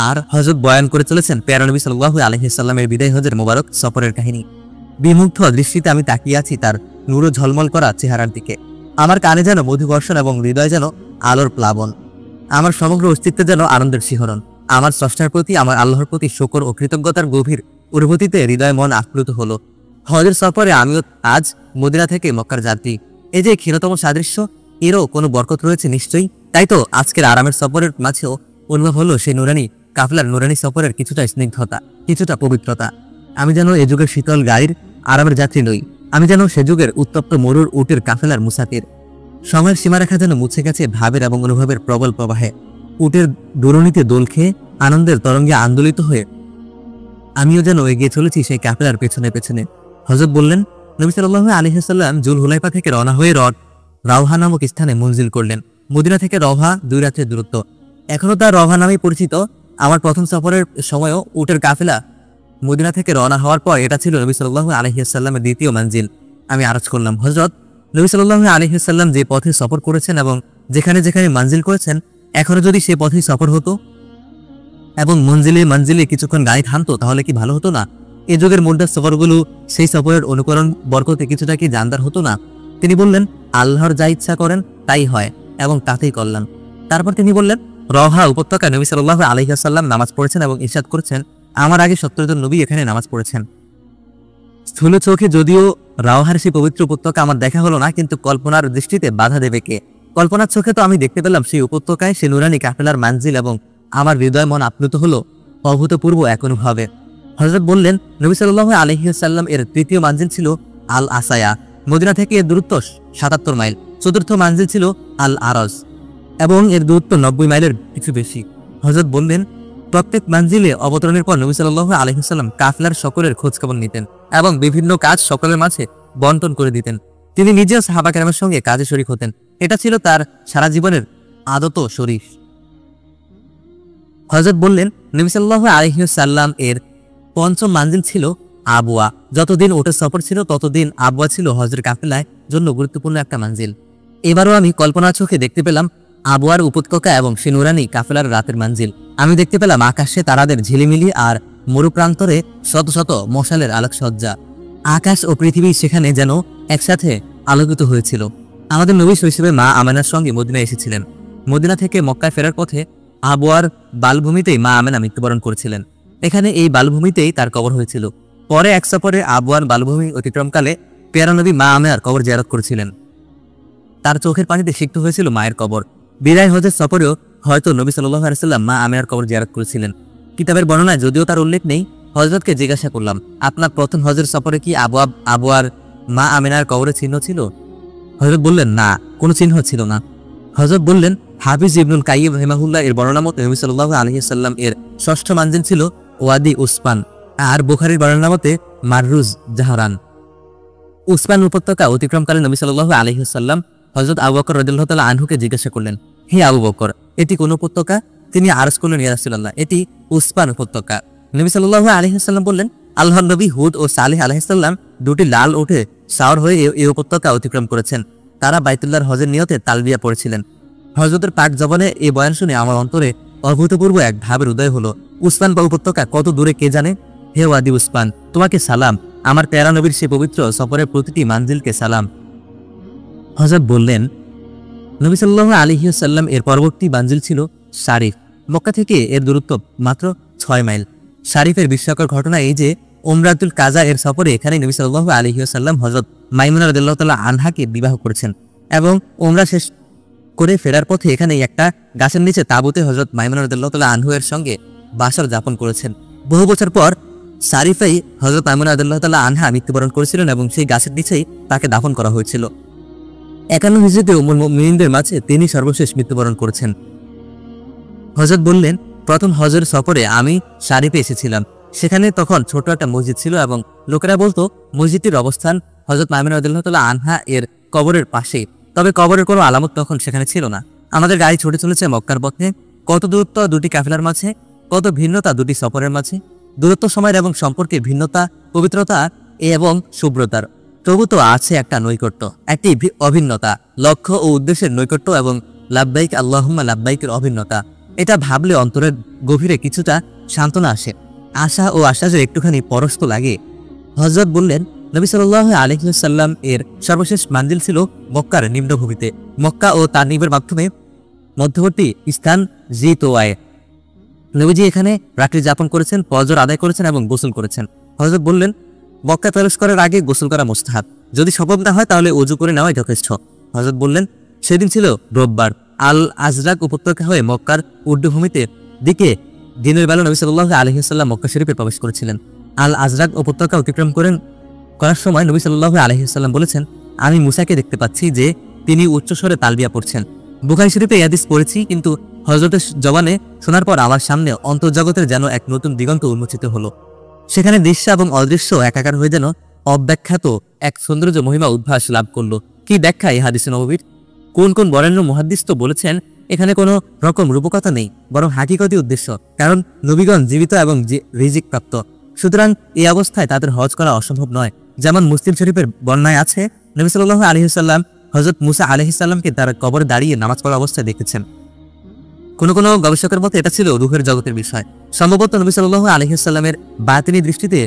আর হযরত বয়ান করে চলেছেন প্যারা নবী সাল্লাল্লাহু আলাইহি সাল্লামের বিদায় হজের মোবারক সফরের কাহিনী। বিমুগ্ধ দৃষ্টিতে আমি তাকিয়ে আছি তার নূর ঝলমল করা চেহারার দিকে। আমার কানে যেন মধুবর্ষণ এবং হৃদয় যেন আলোর প্লাবন। আমার সমগ্র অস্তিত্বে যেন আনন্দের শিহরণ। আমার স্রষ্টার প্রতি, আমার আল্লাহর প্রতি শকর ও কৃতজ্ঞতার গভীর অনুভূতিতে হৃদয় মন আপ্লুত হলো। হজের সফরে আমিও আজ মদিনা থেকে মক্কার যাত্রী। এই যে ক্ষীণতম সাদৃশ্য, এরও কোনো বরকত রয়েছে নিশ্চয়ই। তাই তো আজকের আরামের সফরের মাঝেও অনুভব হলো সেই নুরানি কাফলার নুরানি সফরের কিছুটা স্নিগ্ধতা, কিছুটা পবিত্রতা। আমি যেন এ যুগের শীতল গাড়ির আরামের যাত্রী নই, আমি যেন সে যুগের উত্তপ্ত মরুর উটের কাফেলার মুসাফির। সময়ের সীমারেখা যেন মুছে গেছে ভাবের এবং অনুভবের প্রবল প্রবাহে। উটের দুরনীতে দোল খেয়ে আনন্দের তরঙ্গে আন্দোলিত হয়ে আমিও যেন এগিয়ে চলেছি সেই কাফেলার পেছনে পেছনে। হযরত বললেন, নবী সাল্লাল্লাহু আলাইহি ওয়াসাল্লাম জুল হুলাইফা থেকে রওনা হয়ে রওহা নামক স্থানে মঞ্জিল করলেন। মদিনা থেকে রওহা 2 রাতের দূরত্ব। এখনো তার রওহা নামেই পরিচিত। আমার প্রথম সফরের সময়ও উটের কাফেলা মদিনা থেকে রওনা হওয়ার পর এটা ছিল নবী সাল্লাল্লাহু আলাইহি ওয়াসাল্লামের দ্বিতীয় মঞ্জিল। আমি আরজ করলাম, হযরত নবী সাল্লাল্লাহু আলাইহি ওয়াসাল্লাম যে পথে সফর করেছেন এবং যেখানে যেখানে মঞ্জিল করেছেন, এখনো যদি সে পথেই সফর হতো এবং মঞ্জিলে কিছুক্ষণ গাড়ি থামতো, তাহলে কি ভালো হতো না? এ যুগের মুদ্রার সফরগুলো সেই সফরের অনুকরণ বরকতে কিছুটা কি জানদার হতো না? তিনি বললেন, আল্লাহর যা ইচ্ছা করেন তাই হয় এবং তাতেই কল্যাণ। তারপর তিনি বললেন, রওহা উপত্যকায় নবী সাল্লাল্লাহু আলাইহি ওয়াসাল্লাম নামাজ পড়েছেন এবং ইরশাদ করেছেন, আমার আগে 70 জন নবী এখানে নামাজ পড়েছেন। স্থূল চোখে যদিও রওহার সেই পবিত্র উপত্যকা আমার দেখা হলো না, কিন্তু কল্পনার দৃষ্টিতে বাধা দেবে কে? কল্পনার চোখে তো আমি দেখতে পেলাম সেই উপত্যকায় সে নুরানি কাফেলার মঞ্জিল এবং আমার হৃদয় মন আপ্লুত হলো অভূতপূর্ব এক অনুভবে। হযরত বললেন, নবী সাল্লাল্লাহু আলাইহি ওয়াসাল্লাম এর তৃতীয় মঞ্জিল ছিল আল আসায়া। মদিনা থেকে এর দূরত্ব 77 মাইল। চতুর্থ মঞ্জিল ছিল আল আরজ এবং এর দূরত্ব 90 মাইলের কিছু বেশি। হযরত বললেন, প্রত্যেক মঞ্জিলে অবতরণের পর নবী সাল্লাল্লাহু আলাইহি ওয়াসাল্লাম কাফেলার সকলের খোঁজ খবর নিতেন এবং বিভিন্ন কাজ সকলের মাঝে বন্টন করে দিতেন। তিনি নিজেও সাহাবা কেরামের সঙ্গে কাজে শরীক হতেন। এটা ছিল তার সারা জীবনের আদত শরীফ। হযরত বললেন, নবী সাল্লাল্লাহু আলাইহি ওয়াসাল্লাম এর পঞ্চম মঞ্জিল ছিল আবওয়া। যতদিন ওটের সফর ছিল ততদিন আবওয়া ছিল হজরের কাফেলায় জন্য গুরুত্বপূর্ণ একটা মঞ্জিল। এবারও আমি কল্পনার চোখে দেখতে পেলাম আবওয়ার উপত্যকা এবং সে নুরানি কাফেলার রাতের মঞ্জিল। আমি দেখতে পেলাম আকাশে তারাদের ঝিলিমিলি আর মরুপ্রান্তরে শত শত মশালের আলোকসজ্জা। আকাশ ও পৃথিবী সেখানে যেন একসাথে আলোকিত হয়েছিল। আমাদের নবী শৈশবে মা আমেনার সঙ্গে মদিনায় এসেছিলেন। মদিনা থেকে মক্কায় ফেরার পথে আবওয়ার বালভূমিতেই মা আমেনা মৃত্যুবরণ করেছিলেন। এখানে এই বালভূমিতেই তার কবর হয়েছিল। পরে এক সফরে আবওয়ার বালভূমি অতিক্রমকালে পেয়ারা নবী মা আমেনার কবর জিয়ারত করেছিলেন। তার চোখের পানিতে সিক্ত হয়েছিল মায়ের কবর। বিদায় হজের সফরেও হয়তো নবী সাল্লাল্লাহু আলাইহি ওয়াসাল্লাম মা আমেনার কবর জিয়ারত করেছিলেন। কিতাবের বর্ণনায় যদিও তার উল্লেখ নেই। হযরতকে জিজ্ঞাসা করলাম, আপনার প্রথম হজের সফরে কি আবওয়ার মা আমেনার কবরের চিহ্ন ছিল? হযরত বললেন, না, কোনো চিহ্ন ছিল না। হযরত বললেন, হাফিজ ইবনুল কাইয়িম রাহিমাহুল্লাহ এর বর্ণনা মতে নবী সাল্লাল্লাহু আলাইহি ওয়াসাল্লাম এর ষষ্ঠ মঞ্জিল ছিল ওয়াদি উসপান, আর বুখারীর বর্ণনা মতে মাররুজ জাহরান। উসপান উপত্যকা অতিক্রমকালে নবী সাল্লাল্লাহু আলাইহি ওয়াসাল্লাম হযরত আবু বকর রাদিয়াল্লাহু তাআলা আনহুকে জিজ্ঞাসা করলেন, হে আবু বকর, এটি কোন উপত্যকা? তিনি আরজ করলেন, ইয়া রাসূলুল্লাহ, এটি উসপান উপত্যকা। নবী সাল্লাল্লাহু আলাইহি ওয়াসাল্লাম বললেন, আল্লাহর নবী হুদ ও সালেহ আলাইহিস সালাম দুটি লাল উটে সাওয়ার হয়ে এই উপত্যকা অতিক্রম করেছেন। তারা বাইতুল্লাহর হজের নিয়তে তালবিয়া পড়েছিলেন। হযরতের পাক জবানে এই বয়ান শুনে আমার অন্তরে অভূতপূর্ব এক ভাবের উদয় হলো। উসপান বা উপত্যকা কত দূরে কে জানে? হে ওয়াদি উসপান, তোমাকে সালাম। আমার প্যারা নবীর সে পবিত্র সফরের প্রতিটি মঞ্জিলকে সালাম। হযরত বললেন, নবী সাল্লাল্লাহু আলাইহি ওয়াসাল্লাম এর পরবর্তী মঞ্জিল ছিল শারিফ। মক্কা থেকে এর দূরত্ব মাত্র 6 মাইল। শারিফের বিস্ময়কর ঘটনা এই যে, উমরাতুল কাজা এর সফরে এখানে নবী সাল্লাল্লাহু আলাইহি ওয়াসাল্লাম হযরত মাইমুনা রাদিয়াল্লাহু তাআলা আনহাকে বিবাহ করেছেন এবং উমরা শেষ করে ফেরার পথে এখানে একটা গাছের নিচে তাঁবুতে হযরত মাইমুনা রাদিয়াল্লাহু তাআলা আনহু এর সঙ্গে বাসর যাপন করেছেন। বহু বছর পর শারিফেই হযরত মাইমুনা রাদিয়াল্লাহু তাআলা আনহা মৃত্যুবরণ করেছিলেন এবং সেই গাছের নিচেই তাকে দাফন করা হয়েছিল। 51 হিজরিতে উম্মুল মুমিনিনদের মাঝে তিনি সর্বশেষ মৃত্যুবরণ করেছেন। হযরত বললেন, প্রথম হজের সফরে আমি শারিফে এসেছিলাম। সেখানে তখন ছোট একটা মসজিদ ছিল এবং লোকেরা বলতো মসজিদটির অবস্থান হযরত মাইমুনা রাদিয়াল্লাহু তাআলা আনহা এর কবরের পাশেই। তবে কবরের কোনো আলামত তখন সেখানে ছিল না। আমাদের গাড়ি ছুটে চলেছে মক্কার পথে। কত দূরত্ব দুটি কাফেলার মাঝে, কত ভিন্নতা দুটি সফরের মাঝে। দূরত্ব, সময়ের এবং সম্পর্কের ভিন্নতা, পবিত্রতা এবং শুভ্রতার। তবু তো আছে একটা নৈকট্য, একটি অভিন্নতা, লক্ষ্য ও উদ্দেশ্যের নৈকট্য এবং লাব্বাইক আল্লাহুম্মা লাব্বাইকের অভিন্নতা। এটা ভাবলে অন্তরের গভীরে কিছুটা সান্ত্বনা আসে, আশা ও আশ্বাসের একটুখানি পরশ তো লাগে। হযরত বললেন, নবী সাল্লাল্লাহু আলাইহি ওয়াসাল্লাম এর সর্বশেষ মানজিল ছিল মক্কার নিম্নভূমিতে। মক্কা ও তার নিবের মাধ্যমে মধ্যবর্তী স্থান জিতোয়ায় নবীজি এখানে রাত্রি যাপন করেছেন, ফজর আদায় করেছেন এবং গোসল করেছেন। হযরত বললেন, মক্কা প্রবেশ করার আগে গোসল করা মুস্তাহাব, যদি সম্ভব না হয় তাহলে ওযু করে নেওয়াই যথেষ্ট। হযরত বললেন, সেদিন ছিল রোববার। আল আজরাক উপত্যকা হয়ে মক্কার ঊর্ধ্বভূমিতে দিকে দিনের বেলা নবী সাল্লাল্লাহু আলাইহি ওয়াসাল্লাম মক্কা শরীফে প্রবেশ করেছিলেন। আল আজরাক উপত্যকা অতিক্রম করার সময় নবী সাল্লাল্লাহু আলাইহি ওয়াসাল্লাম বলেছেন, আমি মুসাকে দেখতে পাচ্ছি যে তিনি উচ্চস্বরে তালবিয়া পড়ছেন। বুখারী শরীফে এই হাদিস পড়েছি, কিন্তু হযরতের জবানে শোনার পর আমার সামনে অন্তর্জগতের যেন এক নতুন দিগন্ত উন্মোচিত হলো। সেখানে দৃশ্য এবং অদৃশ্য একাকার হয়ে যেন অব্যাখ্যাত এক সৌন্দর্য মহিমা উদ্ভাস লাভ করলো। কি ব্যাখ্যা এই হাদিসে নববীর! কোন কোন বরেণ্য মুহাদ্দিস তো বলেছেন এখানে কোনো রকম রূপকথা নেই, বরং হাকিকতি উদ্দেশ্য, কারণ নবীগণ জীবিত এবং রিজিক প্রাপ্ত। সুতরাং এই অবস্থায় তাদের হজ করা অসম্ভব নয়। যেমন মুসলিম শরীফের বর্ণনায় আছে, নবী সাল্লাল্লাহু আলাইহি ওয়াসাল্লাম হযরত মুসা আলাইহিস সালামকে তার কবরে দাঁড়িয়ে নামাজ পড়া অবস্থায় দেখেছেন। কোনো কোনো গবেষকের মতে এটা ছিল রূহের জগতের বিষয়। সম্ভবত নবী সাল্লাল্লাহু আলাইহি ওয়াসাল্লামের বাতিনি দৃষ্টিতে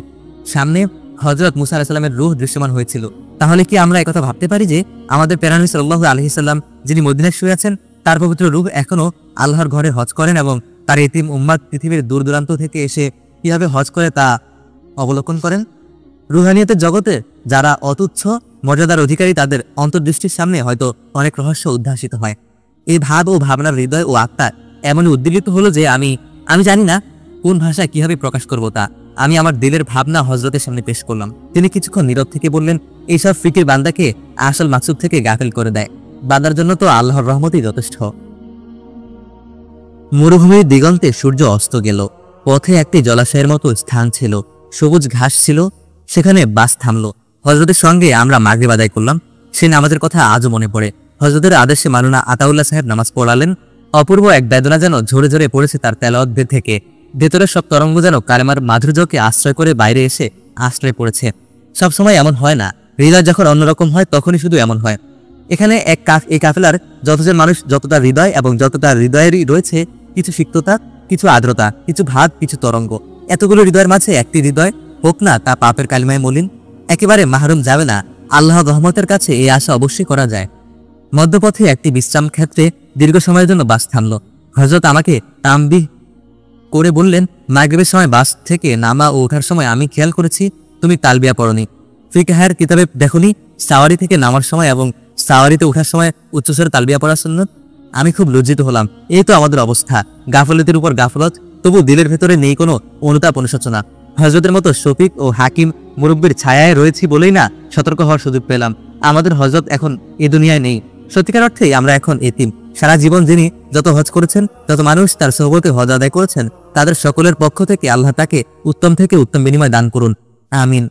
সামনে হযরত মুসা আলাইহিস সালামের রূহ দৃশ্যমান হয়েছিল। তাহলে কি আমরা একথা ভাবতে পারি যে আমাদের প্যারা নবী সাল্লাল্লাহু আলাইহি ওয়াসাল্লাম যিনি মদিনায় শুয়ে আছেন, তার পবিত্র রূহ এখনো আল্লাহর ঘরে হজ করেন এবং তার এতিম উম্মাত পৃথিবীর দূর দূরান্ত থেকে এসে কিভাবে হজ করে তা অবলোকন করেন? রুহানিয়তের জগতে যারা অতুচ্ছ মর্যাদার অধিকারী, তাদের অন্তর্দৃষ্টির সামনে হয়তো অনেক রহস্য উদ্ভাসিত হয়। এই ভাব ও ভাবনার হৃদয় ও আত্মা এমনই উদ্দীপিত হলো যে আমি জানি না কোন ভাষায় কিভাবে প্রকাশ করব তা। আমি আমার দিলের ভাবনা হযরতের সামনে পেশ করলাম। তিনি কিছুক্ষণ নীরব থেকে বললেন, এইসব ফিকির বান্দাকে আসল মাকসুদ থেকে গাফিল করে দেয়। বান্দার জন্য তো আল্লাহর রহমতই যথেষ্ট। মরুভূমির দিগন্তে সূর্য অস্ত গেল। পথে একটি জলাশয়ের মতো স্থান ছিল, সবুজ ঘাস ছিল। সেখানে বাস থামলো। হযরতের সঙ্গে আমরা মাগরিব আদায় করলাম। সে নামাজের কথা আজও মনে পড়ে। হযরতের আদেশে মাওলানা আতাউল্লাহ সাহেব নামাজ পড়ালেন। অপূর্ব এক বেদনা যেন ঝরে ঝরে পড়েছে তার তেলাওয়াত থেকে। ভেতরের সব তরঙ্গ যেন কালেমার মাধুর্যকে আশ্রয় করে বাইরে এসে আশ্রয় পড়েছে। সবসময় এমন হয় না, হৃদয় যখন অন্যরকম হয় তখনই শুধু এমন হয়। এখানে এই কাফেলার যতজন মানুষ, যতটা হৃদয় এবং যতটা হৃদয়েরই রয়েছে কিছু সিক্ততা, কিছু আর্দ্রতা, কিছু ভাব, কিছু তরঙ্গ। এতগুলো হৃদয়ের মাঝে একটি হৃদয় হোক না তা পাপের কালিমায় মলিন, একেবারে মাহরুম যাবে না। আল্লাহর রহমতের কাছে এই আশা অবশ্যই করা যায়। মধ্যপথে একটি বিশ্রাম ক্ষেত্রে দীর্ঘ সময়ের জন্য বাস থামল। হযরত আমাকে তামবিহ করে বললেন, মাগরিবের সময় বাস থেকে নামা ও ওঠার সময় আমি খেয়াল করেছি তুমি তালবিয়া পড়নি। ফিকহের কিতাবে দেখনি সাওয়ারি থেকে নামার সময় এবং সাওয়ারিতে ওঠার সময় উচ্চস্বরে তালবিয়া পড়া সুন্নত? আমি খুব লজ্জিত হলাম। এই তো আমাদের অবস্থা, গাফলতের উপর গাফলত, তবু দিলের ভেতরে নেই কোনো অনুতাপ অনুশোচনা। হযরতের মতো শফিক ও হাকিম মুরব্বির ছায়ায় রয়েছি বলেই না সতর্ক হওয়ার সুযোগ পেলাম। আমাদের হযরত এখন এ দুনিয়ায় নেই। সত্যিকার অর্থেই আমরা এখন এতিম। সারা জীবন যিনি যত হজ করেছেন, যত মানুষ তার সোহবতে হজ আদায় করেছেন, তাদের সকলের পক্ষ থেকে আল্লাহ তাকে উত্তম থেকে উত্তম বিনিময় দান করুন, আমিন।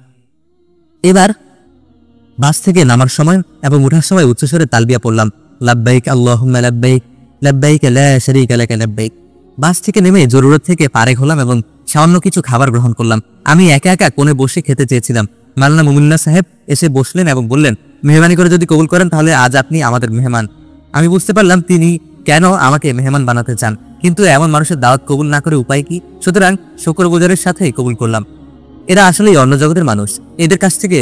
এবার বাস থেকে নামার সময় এবং ওঠার সময় উচ্চস্বরে তালবিয়া পড়লাম, লাব্বাইক আল্লাহুম্মা লাব্বাইক, লাব্বাইক লা শারীকা লাকা লাব্বাইক। বাস থেকে নেমে জরুরত থেকে পারেক হলাম এবং সামান্য কিছু খাবার গ্রহণ করলাম। আমি একা একা কোণে বসে খেতে চেয়েছিলাম। মাওলানা মুমিনুল্লাহ সাহেব এসে বসলেন এবং বললেন, মেহমানি করে যদি কবুল করেন তাহলে আজ আপনি আমাদের মেহমান। আমি বুঝতে পারলাম তিনি কেন আমাকে মেহমান বানাতে চান, কিন্তু এমন মানুষের দাওয়াত কবুল না করে উপায় কি? সুতরাং শুকরগুজারের সাথেই কবুল করলাম। এরা আসলেই অন্য জগতের মানুষ। এদের কাছ থেকে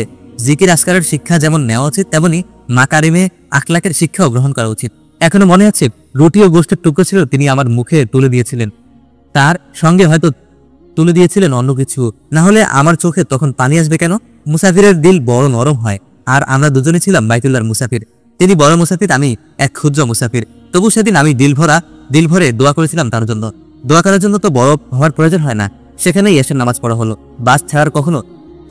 জিকির আসকারের শিক্ষা যেমন নেওয়া উচিত, তেমনি মাকারিমে আখলাকের শিক্ষাও গ্রহণ করা উচিত। এখনো মনে আছে, রুটি ও গোষ্ঠের টুকরো ছিল, তিনি আমার মুখে তুলে দিয়েছিলেন। তার সঙ্গে হয়তো তুলে দিয়েছিলেন অন্য কিছু, না হলে আমার চোখে তখন পানি আসবে কেন? মুসাফিরের দিল বড় নরম হয়, আর আমরা দুজনে ছিলাম বাইতুল্লাহর মুসাফির। তিনি বড় মুসাফির, আমি এক ক্ষুদ্র মুসাফির। তবু সেদিন আমি দিল ভরে দোয়া করেছিলাম তার জন্য। দোয়া করার জন্য তো বড় হওয়ার প্রয়োজন হয় না। সেখানেই এসে নামাজ পড়া হলো। বাস ছাড়ার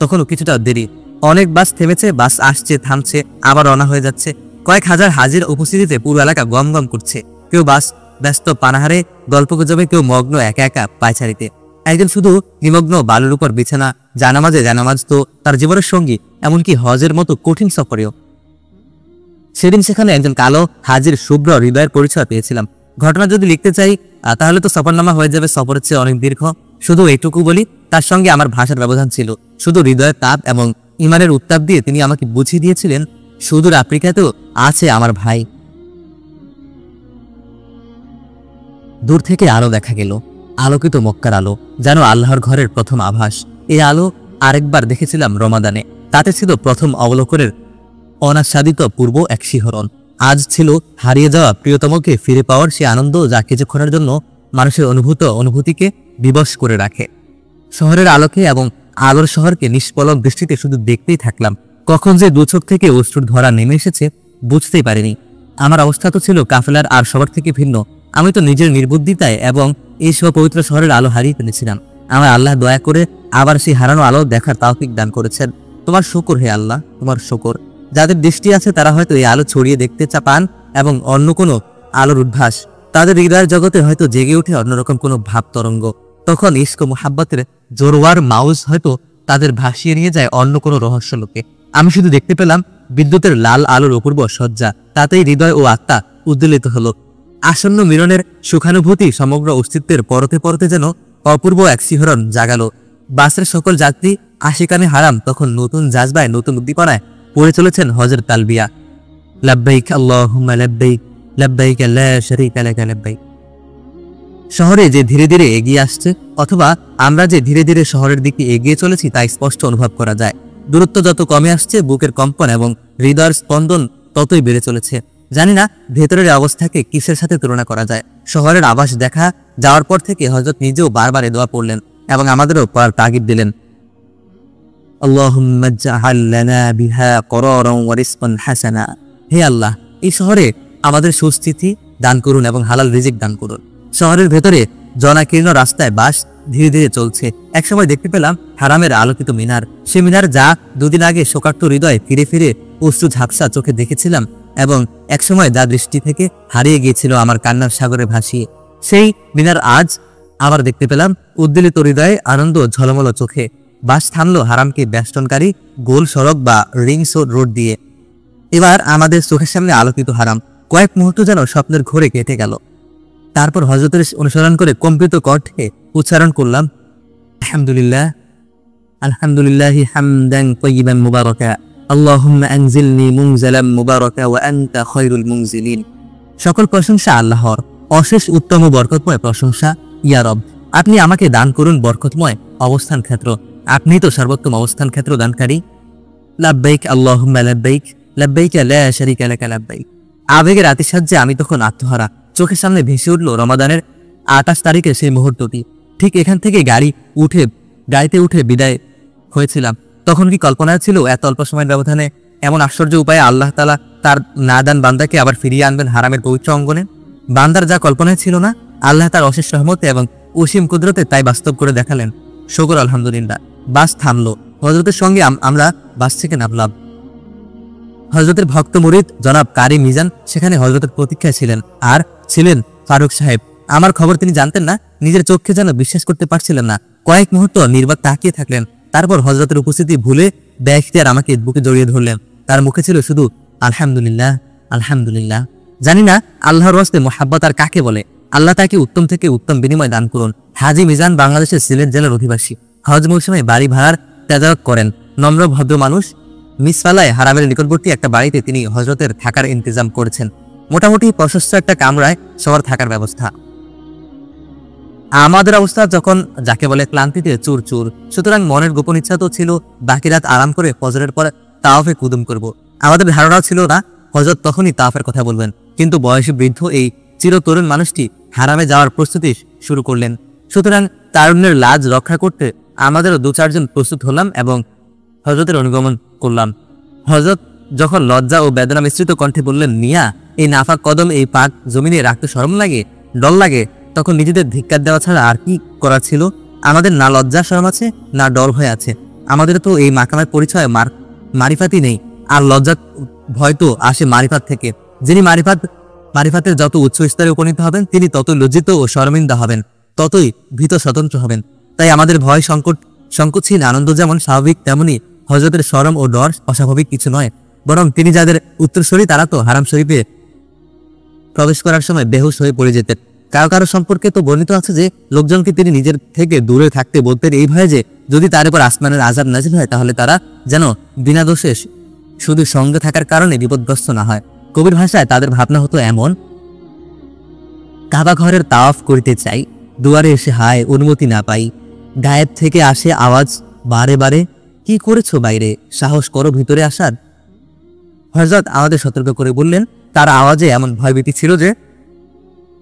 তখনও কিছুটা দেরি। অনেক বাস থেমেছে, বাস আসছে, থামছে, আবার রওনা হয়ে যাচ্ছে। কয়েক হাজার হাজির উপস্থিতিতে পুরো এলাকা গম গম করছে। কেউ বাস ব্যস্ত পানাহারে গল্পগুজবে, কেউ মগ্ন একা একা পায়চারিতে। একজন শুধু নিমগ্ন বালুর উপর বিছানা। জানামাজ তো তার জীবনের সঙ্গী, এমনকি হজের মতো কঠিন সফরেও। সেদিন সেখানে একজন কালো হাজির শুভ্র হৃদয়ের পরিচয় পেয়েছিলাম। ঘটনা যদি লিখতে চাই তাহলে তো সফরনামা হয়ে যাবে সফরের চেয়ে অনেক দীর্ঘ। শুধু এইটুকু বলি, তার সঙ্গে আমার ভাষার ব্যবধান ছিল, শুধু হৃদয়ের তাপ এবং ইমানের উত্তাপ দিয়ে তিনি আমাকে বুঝিয়ে দিয়েছিলেন সুদূর আফ্রিকাতেও আছে আমার ভাই। দূর থেকে আলো দেখা গেল, আলোকিত মক্কার আলো, যেন আল্লাহর ঘরের প্রথম আভাস। এই আলো আরেকবার দেখেছিলাম রমাদানে, তাতে ছিল প্রথম অবলোকনের অনাস্বাদিত পূর্ব এক শিহরণ। আজ ছিল হারিয়ে যাওয়া প্রিয়তমকে ফিরে পাওয়ার সে আনন্দ, যা কিছুক্ষণের জন্য মানুষের অনুভূতিকে বিবশ করে রাখে। শহরের আলোকে এবং আলোর শহরকে নিষ্পলক দৃষ্টিতে শুধু দেখতেই থাকলাম। কখন যে দু চোখ থেকে অশ্রুর ধরা নেমে এসেছে বুঝতেই পারিনি। আমার অবস্থা তো ছিল কাফেলার আর সবার থেকে ভিন্ন। আমি তো নিজের নির্বুদ্ধিতায় এবং এই সব পবিত্র শহরের আলো হারিয়ে ফেলেছিলাম। আমার আল্লাহ দয়া করে আবার সেই হারানো আলো দেখার তৌফিক দান করেছেন। তোমার শুকর হে আল্লাহ, তোমার শুকর। যাদের দৃষ্টি আছে তারা হয়তো এই আলো ছড়িয়ে দেখতে পান এবং অন্য কোনো আলোর উদ্ভাস। তাদের হৃদয়ের জগতে হয়তো জেগে ওঠে অন্যরকম কোনো ভাব তরঙ্গ। তখন ইস্ক মুহাব্বতের জোরওয়ার মাউস হয়তো তাদের ভাসিয়ে নিয়ে যায় অন্য কোনো রহস্য লোকে। আমি শুধু দেখতে পেলাম বিদ্যুতের লাল আলোর অপূর্ব সজ্জা, তাতেই হৃদয় ও আত্মা উদ্বেলিত হলো। আসন্ন মিলনের সুখানুভূতি সমগ্র অস্তিত্বের পরতে পরতে যেন অপূর্ব এক শিহরণ জাগালো। বাসের সকল যাত্রী আশিকানে হারাম তখন নতুন জাজবায়, নতুন উদ্দীপনায় পড়ে চলেছেন হজের তালবিয়া। লাব্বাইক আল্লাহুম্মা লাব্বাইক, লাব্বাইক লা শারীকা লাক লাব্বাইক। শহরে যে ধীরে ধীরে এগিয়ে আসছে, অথবা আমরা যে ধীরে ধীরে শহরের দিকে এগিয়ে চলেছি তা স্পষ্ট অনুভব করা যায়। দূরত্ব যত কমে আসছে, বুকের কম্পন এবং হৃদয়ের স্পন্দন ততই বেড়ে চলেছে। জানি না ভেতরের অবস্থাকে কিসের সাথে তুলনা করা যায়। শহরের আভাস দেখা যাওয়ার পর থেকে হযরত নিজেও বারবার দোয়া পড়লেন এবং আমাদেরও পড়ার তাগিদ দিলেন। আল্লাহুম্মা জাআল লানা বিহা করারান ওয়া রিজকান হাসানা। হে আল্লাহ, এই শহরে আমাদের সুস্থিতি দান করুন এবং হালাল রিজিক দান করুন। শহরের ভেতরে জনাকীর্ণ রাস্তায় বাস ধীরে ধীরে চলছে। একসময় দেখতে পেলাম হারামের আলোকিত মিনার। সে মিনার যা দুদিন আগে শোকার্ত হৃদয় ফিরে ফিরে অশ্রু ঝাপসা চোখে দেখেছিলাম এবং একসময় যা দৃষ্টি থেকে হারিয়ে গিয়েছিল আমার কান্নার সাগরে ভাসিয়ে, সেই মিনার আজ আবার দেখতে পেলাম উদ্বেলিত হৃদয়ে, আনন্দ ঝলমল চোখে। বাস থামলো হারামকে বেষ্টনকারী গোল সড়ক বা রিংস রোড দিয়ে। এবার আমাদের চোখের সামনে আলোকিত হারাম। কয়েক মুহূর্ত যেন স্বপ্নের ঘোরে কেটে গেল। তারপর হযরতের অনুসরণ করে কম্পিত কণ্ঠে উচ্চারণ করলাম, আলহামদুলিল্লাহ, আলহামদুলিল্লাহি হামদান তাইয়িবান মুবারাকা, আল্লাহুম্মা আনজিলনি মুনজালাম মুবারাকা ওয়া আনতা খায়রুল মুনজিলিন। সকল প্রশংসা আল্লাহর, অশেষ উত্তম ও বরকতময় প্রশংসা। ইয়া রব, আপনি আমাকে দান করুন বরকতময় অবস্থান ক্ষেত্র। আপনি তো সর্বোত্তম অবস্থান ক্ষেত্র দানকারী। লাব্বাইক আল্লাহুম্মা লাব্বাইক, লাব্বাইক লা শারীকা লাক লাব্বাইক। আবেগের আতিশয্যে আমি তখন আত্মহারা। চোখের সামনে ভেসে উঠল রমাদানের 28 তারিখে সেই মুহূর্তটি। ঠিক এখান থেকে গাড়িতে উঠে বিদায় হয়েছিলাম। তখন কি কল্পনা ছিল এত অল্প সময়ের ব্যবধানে এমন আশ্চর্য উপায়ে আল্লাহ তাআলা তার নাদান বান্দাকে আবার ফিরিয়ে আনবেন হারামের পবিত্র অঙ্গনে? বান্দার যা কল্পনায় ছিল না, আল্লাহ তার অশেষ রহমতে এবং অসীম কুদরতে তাই বাস্তব করে দেখালেন। শুকর আলহামদুলিল্লাহ। বাস থামলো। হযরতের সঙ্গে আমরা বাস থেকে নামলাম। হযরতের ভক্ত মুরিদ জনাব কারি মিজান সেখানে হযরতের প্রতীক্ষায় ছিলেন, আর ছিলেন ফারুক সাহেব। আমার খবর তিনি জানতেন না, নিজের চোখকে যেন বিশ্বাস করতে পারছিলেন না। কয়েক মুহূর্ত নির্বাক তাকিয়ে থাকলেন। তারপর হযরতের উপস্থিতি ভুলে বেইখতিয়ার আমাকে বুকে জড়িয়ে ধরলেন। তার মুখে ছিল শুধু আলহামদুলিল্লাহ, আলহামদুলিল্লাহ। জানি না আল্লাহর ওয়াস্তে মোহাব্বত আর কাকে বলে। আল্লাহ তাকে উত্তম থেকে উত্তম বিনিময় দান করুন। হাজী মিজান বাংলাদেশের সিলেট জেলার অধিবাসী। হজ মৌসুমে বাড়ি ভাড়ার তেজারত করেন। নম্র ভদ্র মানুষ। মিসফালায় হারামের নিকটবর্তী একটা বাড়িতে তিনি হযরতের থাকার ইন্তজাম করেছেন। মোটামুটি প্রশস্ত একটা কামরায় সবার থাকার ব্যবস্থা। আমাদের অবস্থা যখন যাকে বলে ক্লান্তিতে চুরচুর, সুতরাং মনের গোপন ইচ্ছা তো ছিল বাকি রাত আরাম করে ফজরের পর তাওয়াফে কুদুম করব। আমাদের ধারণাও ছিল না হযরত তখনই তাওয়াফের কথা বলবেন, কিন্তু বয়সী বৃদ্ধ এই চিরতরুণ মানুষটি হারামে যাওয়ার প্রস্তুতি শুরু করলেন। সুতরাং তারুণ্যের লাজ রক্ষা করতে আমাদেরও 2-4 জন প্রস্তুত হলাম এবং হযরতের অনুগমন করলাম। হযরত যখন লজ্জা ও বেদনা মিশ্রিত কণ্ঠে বললেন, মিয়া, এই নাফাক কদম এই পাক জমিনে রাখতে শরম লাগে, ডর লাগে, তখন নিজেদের ধিক্কার দেওয়া ছাড়া আর কি করার ছিল? আমাদের না লজ্জা শরম আছে, না ডর ভয় আছে। আমাদের তো এই মাকামের পরিচয় মারিফাতই নেই। আর লজ্জা ভয় তো আসে মারিফাত থেকে। যিনি মারিফাতের যত উচ্চ স্তরে উপনীত হবেন তিনি ততই লজ্জিত ও শর্মিন্দা হবেন, ততই ভীত স্বতন্ত্র হবেন। তাই আমাদের ভয় সংকোচহীন আনন্দ যেমন স্বাভাবিক, তেমনি হযরতের শরম ও ডর অস্বাভাবিক কিছু নয়। বরং তিনি যাদের উত্তরসূরি তারা তো হারাম শরীফে প্রবেশ করার সময় বেহুশ হয়ে পড়ে যেতেন। কারো কারো সম্পর্কে তো বর্ণিত আছে যে লোকজনকে তিনি নিজের থেকে দূরে থাকতে বলতেন এই ভয়ে যে যদি তার উপর আসমানের আযাব নাজিল হয় তাহলে তারা যেন বিনা দোষে শুধু সঙ্গে থাকার কারণে বিপদগ্রস্ত না হয়। কবির ভাষায় তাদের ভাবনা হতো এমন, কাবা ঘরের তাওয়াফ করিতে চাই, দুয়ারে এসে হায় অনুমতি না পাই, গায়েব থেকে আসে আওয়াজ বারে বারে, কি করেছো বাইরে, সাহস করো ভিতরে আসার। হযরত আমাদের সতর্ক করে বললেন, তার আওয়াজে এমন ভয়ভীতি ছিল যে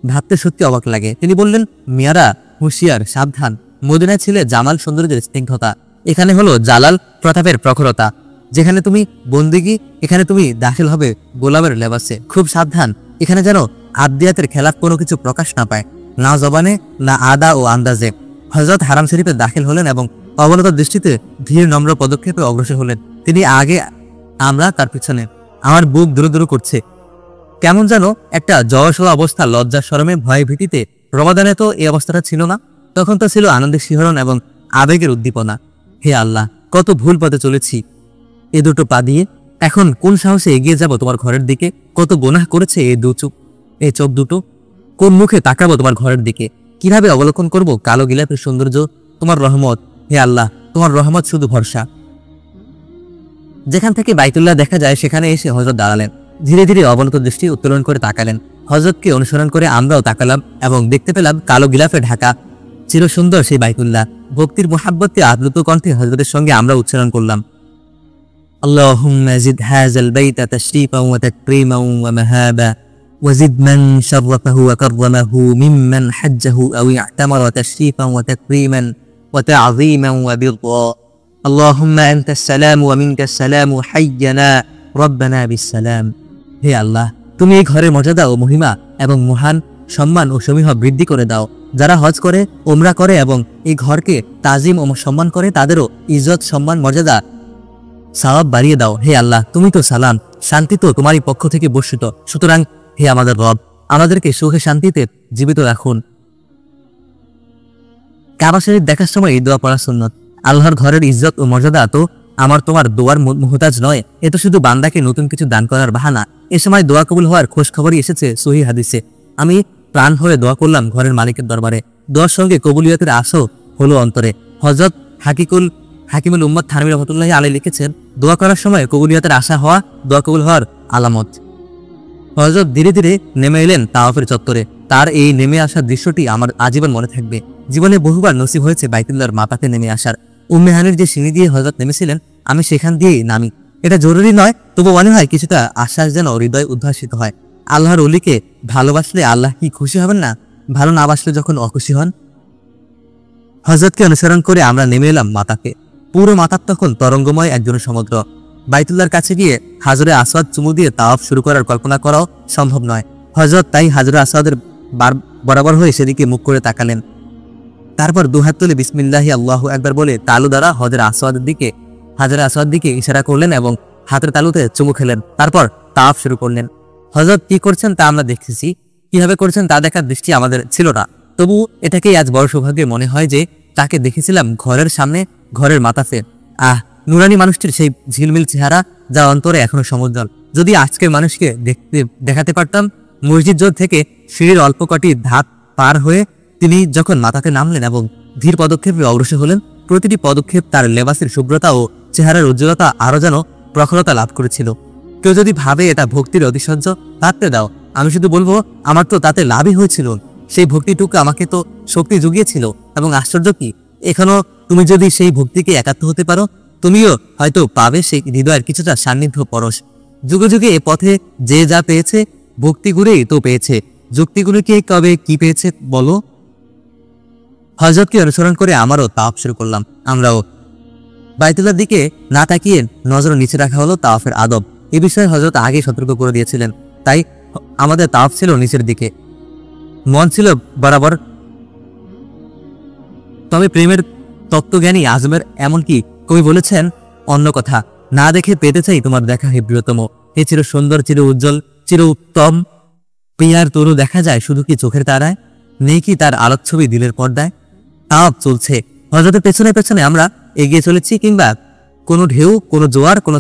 ভাবতে সত্যি অবাক লাগে। তিনি বললেন, মিয়ারা হুঁশিয়ার, সাবধান, মদিনায় ছিলে জামাল সৌন্দর্যের স্নিগ্ধতা, এখানে হলো জালাল প্রতাপের প্রখরতা। যেখানে তুমি বন্দিগি এখানে তুমি দাখিল হবে গোলামের লেবাসে। খুব সাবধান, এখানে যেন আদিয়াতের খেলাফ কোনো কিছু প্রকাশ না পায়, না জবানে না আদা ও আন্দাজে। হযরত হারাম শরীফে দাখিল হলেন এবং অবনত দৃষ্টিতে ধীর নম্র পদক্ষেপে অগ্রসর হলেন। তিনি আগে, আমরা তার পিছনে। আমার বুক দুরু দুরু করছে, কেমন যেন একটা জয়সলা অবস্থা, লজ্জা শরমে ভয়ে ভীতিতে। রমাদানে তো এই অবস্থাটা ছিল না, তখন তো ছিল আনন্দের শিহরণ এবং আবেগের উদ্দীপনা। হে আল্লাহ, কত ভুল পথে চলেছি এ দুটো পা দিয়ে, এখন কোন সাহসে এগিয়ে যাব তোমার ঘরের দিকে। কত গুনাহ করেছে এই চোখ দুটো, কোন মুখে তাকাবো তোমার ঘরের দিকে, কিভাবে অবলোকন করব কালো গিলাপের সৌন্দর্য, তোমার রহমত। হে আল্লাহ, তোমার রহমত শুধু ভরসা। যেখান থেকে বাইতুল্লাহ দেখা যায় সেখানে এসে হযরত দাঁড়ালেন, ধীরে ধীরে অবনত দৃষ্টি উত্তোলন করে তাকালেন। হযরতকে অনুসরণ করে আমরাও তাকালাম এবং দেখতে পেলাম কালো গিলাফে ঢাকা চির সুন্দর সেই বাইতুল্লাহ। ভক্তির মোহাব্বতে আদ্রুত কণ্ঠে হযরতের সঙ্গে আমরা উচ্চারণ করলাম, আল্লাহুম্মা জিদ হাযাল বাইতা তাশরীফান ওয়া তাকরীমান ওয়া মাহাবা ওয়াজিদ মান শাররাফাহু ওয়া কাররামাহু মিম্মান হাজ্জাহু আও ই'তামারা তাশরীফান ওয়া তাকরীমান ওয়া তা'যীমান ওয়া বিররা। আল্লাহুম্মা আনতাস সালামু ওয়া মিনকাস সালামু হাইয়ানা রব্বানা বিসসালাম। হে আল্লাহ, তুমি এই ঘরের মর্যাদা ও মহিমা এবং মহান সম্মান ও সমীহ বৃদ্ধি করে দাও। যারা হজ করে, উমরা করে এবং এই ঘরকে তাজিম ও সম্মান করে তাদেরও ইজ্জত, সম্মান, মর্যাদা, সওয়াব বাড়িয়ে দাও। হে আল্লাহ, তুমি তো সালাম, শান্তি তো তোমারই পক্ষ থেকে বর্ষিত। সুতরাং হে আমাদের রব, আমাদেরকে সুখে শান্তিতে জীবিত রাখুন। কাবা শরীফ দেখার সময় এই দোয়া পড়া সুন্নত। আল্লাহর ঘরের ইজ্জত ও মর্যাদা তো আমার তোমার দোয়ার মুহতাজ নয়, এ তো শুধু বান্দাকে নতুন কিছু দান করার বাহানা। এ সময় দোয়া কবুল হওয়ার খোঁজ খবরই এসেছে সহিহ হাদিসে। আমি প্রাণ হয়ে দোয়া করলাম ঘরের মালিকের দরবারে, দোয়ার সঙ্গে কবুলিয়তের আশাও হলো অন্তরে। হযরত হাকিমুল উম্মত থানভী রহমাতুল্লাহি আলাইহি লিখেছেন, দোয়া করার সময় কবুলিয়তের আশা হওয়া দোয়া কবুল হওয়ার আলামত। হযরত ধীরে ধীরে নেমে এলেন তাওয়াফের চত্বরে। তার এই নেমে আসার দৃশ্যটি আমার আজীবন মনে থাকবে। জীবনে বহুবার নসিব হয়েছে বাইতুল্লাহর মাপাতে নেমে আসার। উম্মে হানির যে সিঁড়ি দিয়ে হযরত নেমেছিলেন, আমি সেখান দিয়েই নামি। এটা জরুরি নয়, তবু মনে হয় কিছুটা আশ্বাস যেন হৃদয় উদ্ভাসিত হয়। আল্লাহর ওলিকে ভালোবাসলে আল্লাহ কি খুশি হবেন না? ভালো না বাসলে যখন অখুশি হন। হযরতকে অনুসরণ করে আমরা নেমে এলাম মাতাকে। পুরো মাতার তখন তরঙ্গময় একজন সমুদ্র। বাইতুল্লাহর কাছে গিয়ে হাজরে আসওয়াদ চুমু দিয়ে তাওয়াফ শুরু করার কল্পনা করাও সম্ভব নয়। হযরত তাই হাজরে আসওয়াদের বরাবর হয়ে সেদিকে মুখ করে তাকালেন। তারপর দুহাত তুলে বিসমিল্লাহি আল্লাহু আকবার বলে তালু দ্বারা হাজরে আসওয়াদের দিকে ইশারা করলেন এবং হাতের তালুতে চুমু খেলেন। তারপর তাওয়াফ শুরু করলেন। হযরত কি করছেন তা আমরা দেখেছি, কিভাবে করছেন তা দেখার দৃষ্টি আমাদের ছিল না। তবু এটাকেই আজ বড় সৌভাগ্যে মনে হয় যে তাকে দেখেছিলাম ঘরের সামনে, ঘরের মাতাফে। নুরানি মানুষটির সেই ঝিলমিল চেহারা, যা অন্তরে এখনো সমুজ্জ্বল। যদি আজকের মানুষকে দেখাতে পারতাম। মসজিদ থেকে সিঁড়ির অল্প কটি ধাপ পার হয়ে তিনি যখন মাতাতে নামলেন এবং ধীর পদক্ষেপে অগ্রসর হলেন, প্রতিটি পদক্ষেপ তার লেবাসের শুভ্রতা ও চেহারার উজ্জ্বলতা আরো যেন প্রখরতা লাভ করেছিল। কেউ যদি ভাবে এটা ভক্তির অতিশয্য, ভাবতে দাও। আমি শুধু বলবো, আমার তো তাতে লাভই হয়েছিল। সেই ভক্তিটুকু আমাকে তো শক্তি জুগিয়েছিল। এবং আশ্চর্য কি, এখনো তুমি যদি সেই ভক্তিকে একাত্ম হতে পারো, তুমিও হয়তো পাবে সেই হৃদয়ের কিছুটা সান্নিধ্য পরশ। যুগে যুগে এ পথে যে যা পেয়েছে, ভক্তিগুলোই তো পেয়েছে। যুক্তিগুলোকে কবে কি পেয়েছে বলো? হযরতকে অনুসরণ করে আমারও তাওয়াফ শুরু করলাম। আমরাও বাইতুল্লাহর দিকে না তাকিয়ে নজর নিচে রাখা হলো তাওয়াফের আদব। এ বিষয়ে হযরত আগে সতর্ক করে দিয়েছিলেন, তাই আমাদের তাওয়াফ ছিল নিচের দিকে, মন ছিল বরাবর। তবে প্রেমের তত্ত্বজ্ঞানী আজমের এমনকি কবি বলেছেন অন্য কথা, না দেখে পেতে চাই তোমার দেখা হে প্রিয়তম। হে চির সুন্দর, চির উজ্জ্বল, চির উত্তম প্রিয়ার তরু দেখা যায় শুধু কি চোখের তারায়? নেই কি তার আলোকছবি দিলের পর্দায়? তাওয়াফ চলছে, হযরতের পেছনে পেছনে আমরা এগিয়ে চলেছি, কিংবা কোনো ঢেউ, কোনো জোয়ার, কোনো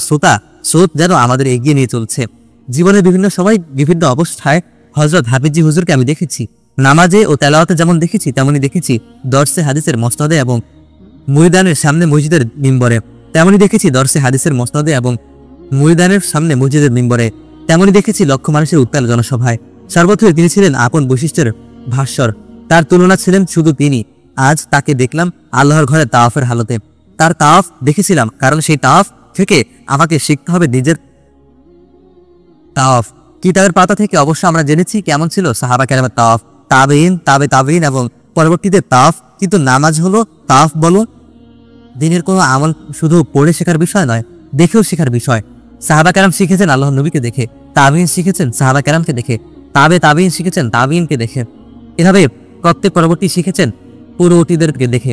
স্রোত যেন আমাদের এগিয়ে নিয়ে চলছে। জীবনের বিভিন্ন সময় বিভিন্ন অবস্থায় হযরত হাফিজি হুজুরকে আমি দেখেছি। নামাজে ও তেলাওয়াতে যেমন দেখেছি তেমনি দেখেছি দর্সে হাদিসের মসনদে এবং মুরিদানের সামনে মসজিদের মিম্বরে, তেমনি দেখেছি দর্সে হাদিসের মসনদে এবং মুরিদানের সামনে মসজিদের মিম্বরে, তেমনি দেখেছি লক্ষ মানুষের উত্তাল জনসভায়। সর্বত্রই তিনি ছিলেন আপন বৈশিষ্ট্যের ভাস্বর, তার তুলনা ছিলেন শুধু তিনি। আজ তাকে দেখলাম আল্লাহর ঘরে তাওয়াফের হালতে। তার তাওয়াফ দেখেছিলাম, কারণ সেই তাওয়াফ থেকে আমাকে শিখতে হবে নিজের তাওয়াফ। কিতাবের পাতা থেকে অবশ্য আমরা জেনেছি কেমন ছিল সাহাবা কেরামের তাওয়াফ, তাবেইন, তাবেইন এবং পরবর্তীতে তাওয়াফ। কিন্তু নামাজ হলো তাওয়াফ বলো দিনের কোনো আমল শুধু পড়ে শেখার বিষয় নয়, দেখেও শেখার বিষয়। সাহাবা কেরাম শিখেছেন আল্লাহর নবীকে দেখে, তাবেইন শিখেছেন সাহাবা কেরামকে দেখে, তাবেইন শিখেছেন তাবেইনকে দেখে, এভাবে প্রত্যেক পরবর্তী শিখেছেন পূর্ববর্তীদেরকে দেখে।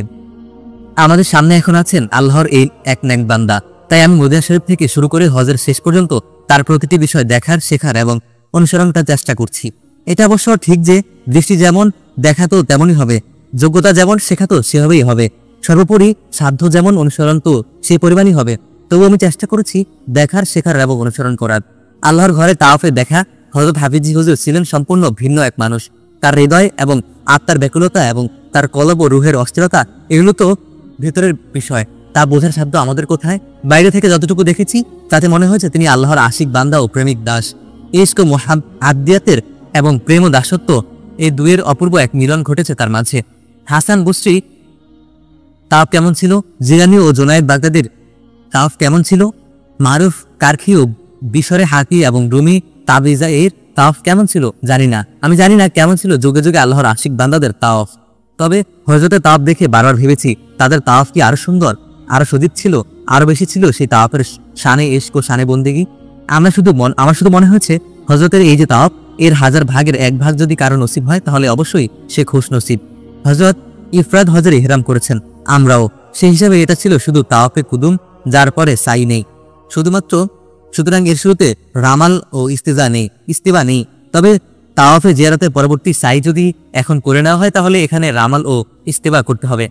আমাদের সামনে এখন আছেন আল্লাহর এই এক নেক বান্দা। তাই আমি মদিনা শরীফ থেকে শুরু করে হজের শেষ পর্যন্ত তার প্রতিটি বিষয় দেখার, শেখার এবং অনুসরণ করার চেষ্টা করছি। এটা অবশ্য ঠিক যে দৃষ্টি যেমন দেখাতো তেমনই হবে, যোগ্যতা যেমন শেখাতো সেভাবেই হবে, সর্বোপরি সাধ্য যেমন অনুসরণ তো সেই পরিমাণই হবে। তবু আমি চেষ্টা করেছি দেখার, শেখার এবং অনুসরণ করার। আল্লাহর ঘরে তাওয়াফে দেখা হযরত হাফিজি হুজুর ছিলেন সম্পূর্ণ ভিন্ন এক মানুষ। তার হৃদয় এবং আত্মার ব্যাকুলতা এবং তার কলব ও রুহের অস্থিরতা, এগুলো তো ভেতরের বিষয়, তা বোঝার সাধ্য আমাদের কোথায়? বাইরে থেকে যতটুকু দেখেছি তাতে মনে হয়েছে তিনি আল্লাহর আশিক বান্দা ও প্রেমিক দাস। ইশক ও আদিয়াতের এবং প্রেম ও দাসত্ব, এই দুয়ের অপূর্ব এক মিলন ঘটেছে তার মাঝে। হাসান বসরি তাওয়াফ কেমন ছিল? জিলানী ও জুনায়েদ বাগদাদির তাওয়াফ কেমন ছিল? মারুফ কারখি ও বিশরে হাকি এবং রুমি তাবিজা এর তাওয়াফ কেমন ছিল? জানি না, আমি জানি না কেমন ছিল যুগে যুগে আল্লাহর আশিক বান্দাদের তাওয়াফ। তবে হযরতের তাওয়াফ দেখে বারবার ভেবেছি তাদের তাওয়াফ কি আরো সুন্দর, আরো সজীব ছিল, আরো বেশি ছিল সেই তাওয়াফের শানে ইশক ও শানে বন্দেগী। আমার শুধু মনে হয়েছে হযরতের এই যে তাওয়াফ, এর 1000 ভাগের 1 ভাগ যদি কারো নসিব হয় তাহলে অবশ্যই সে খুশ নসিব। হযরত ইফরাদ হজের ইহরাম করেছেন, আমরাও। সেই হিসাবে এটা ছিল শুধু তাওয়াফে কুদুম, যার পরে সাই নেই সুতরাং এর শুরুতে রামাল ও ইস্তিবা নেই। তবে তাওয়াফে জিয়ারতের পরবর্তী সাই যদি এখন করে নেওয়া হয় তাহলে এখানে রামাল ও ইস্তিবা করতে হবে।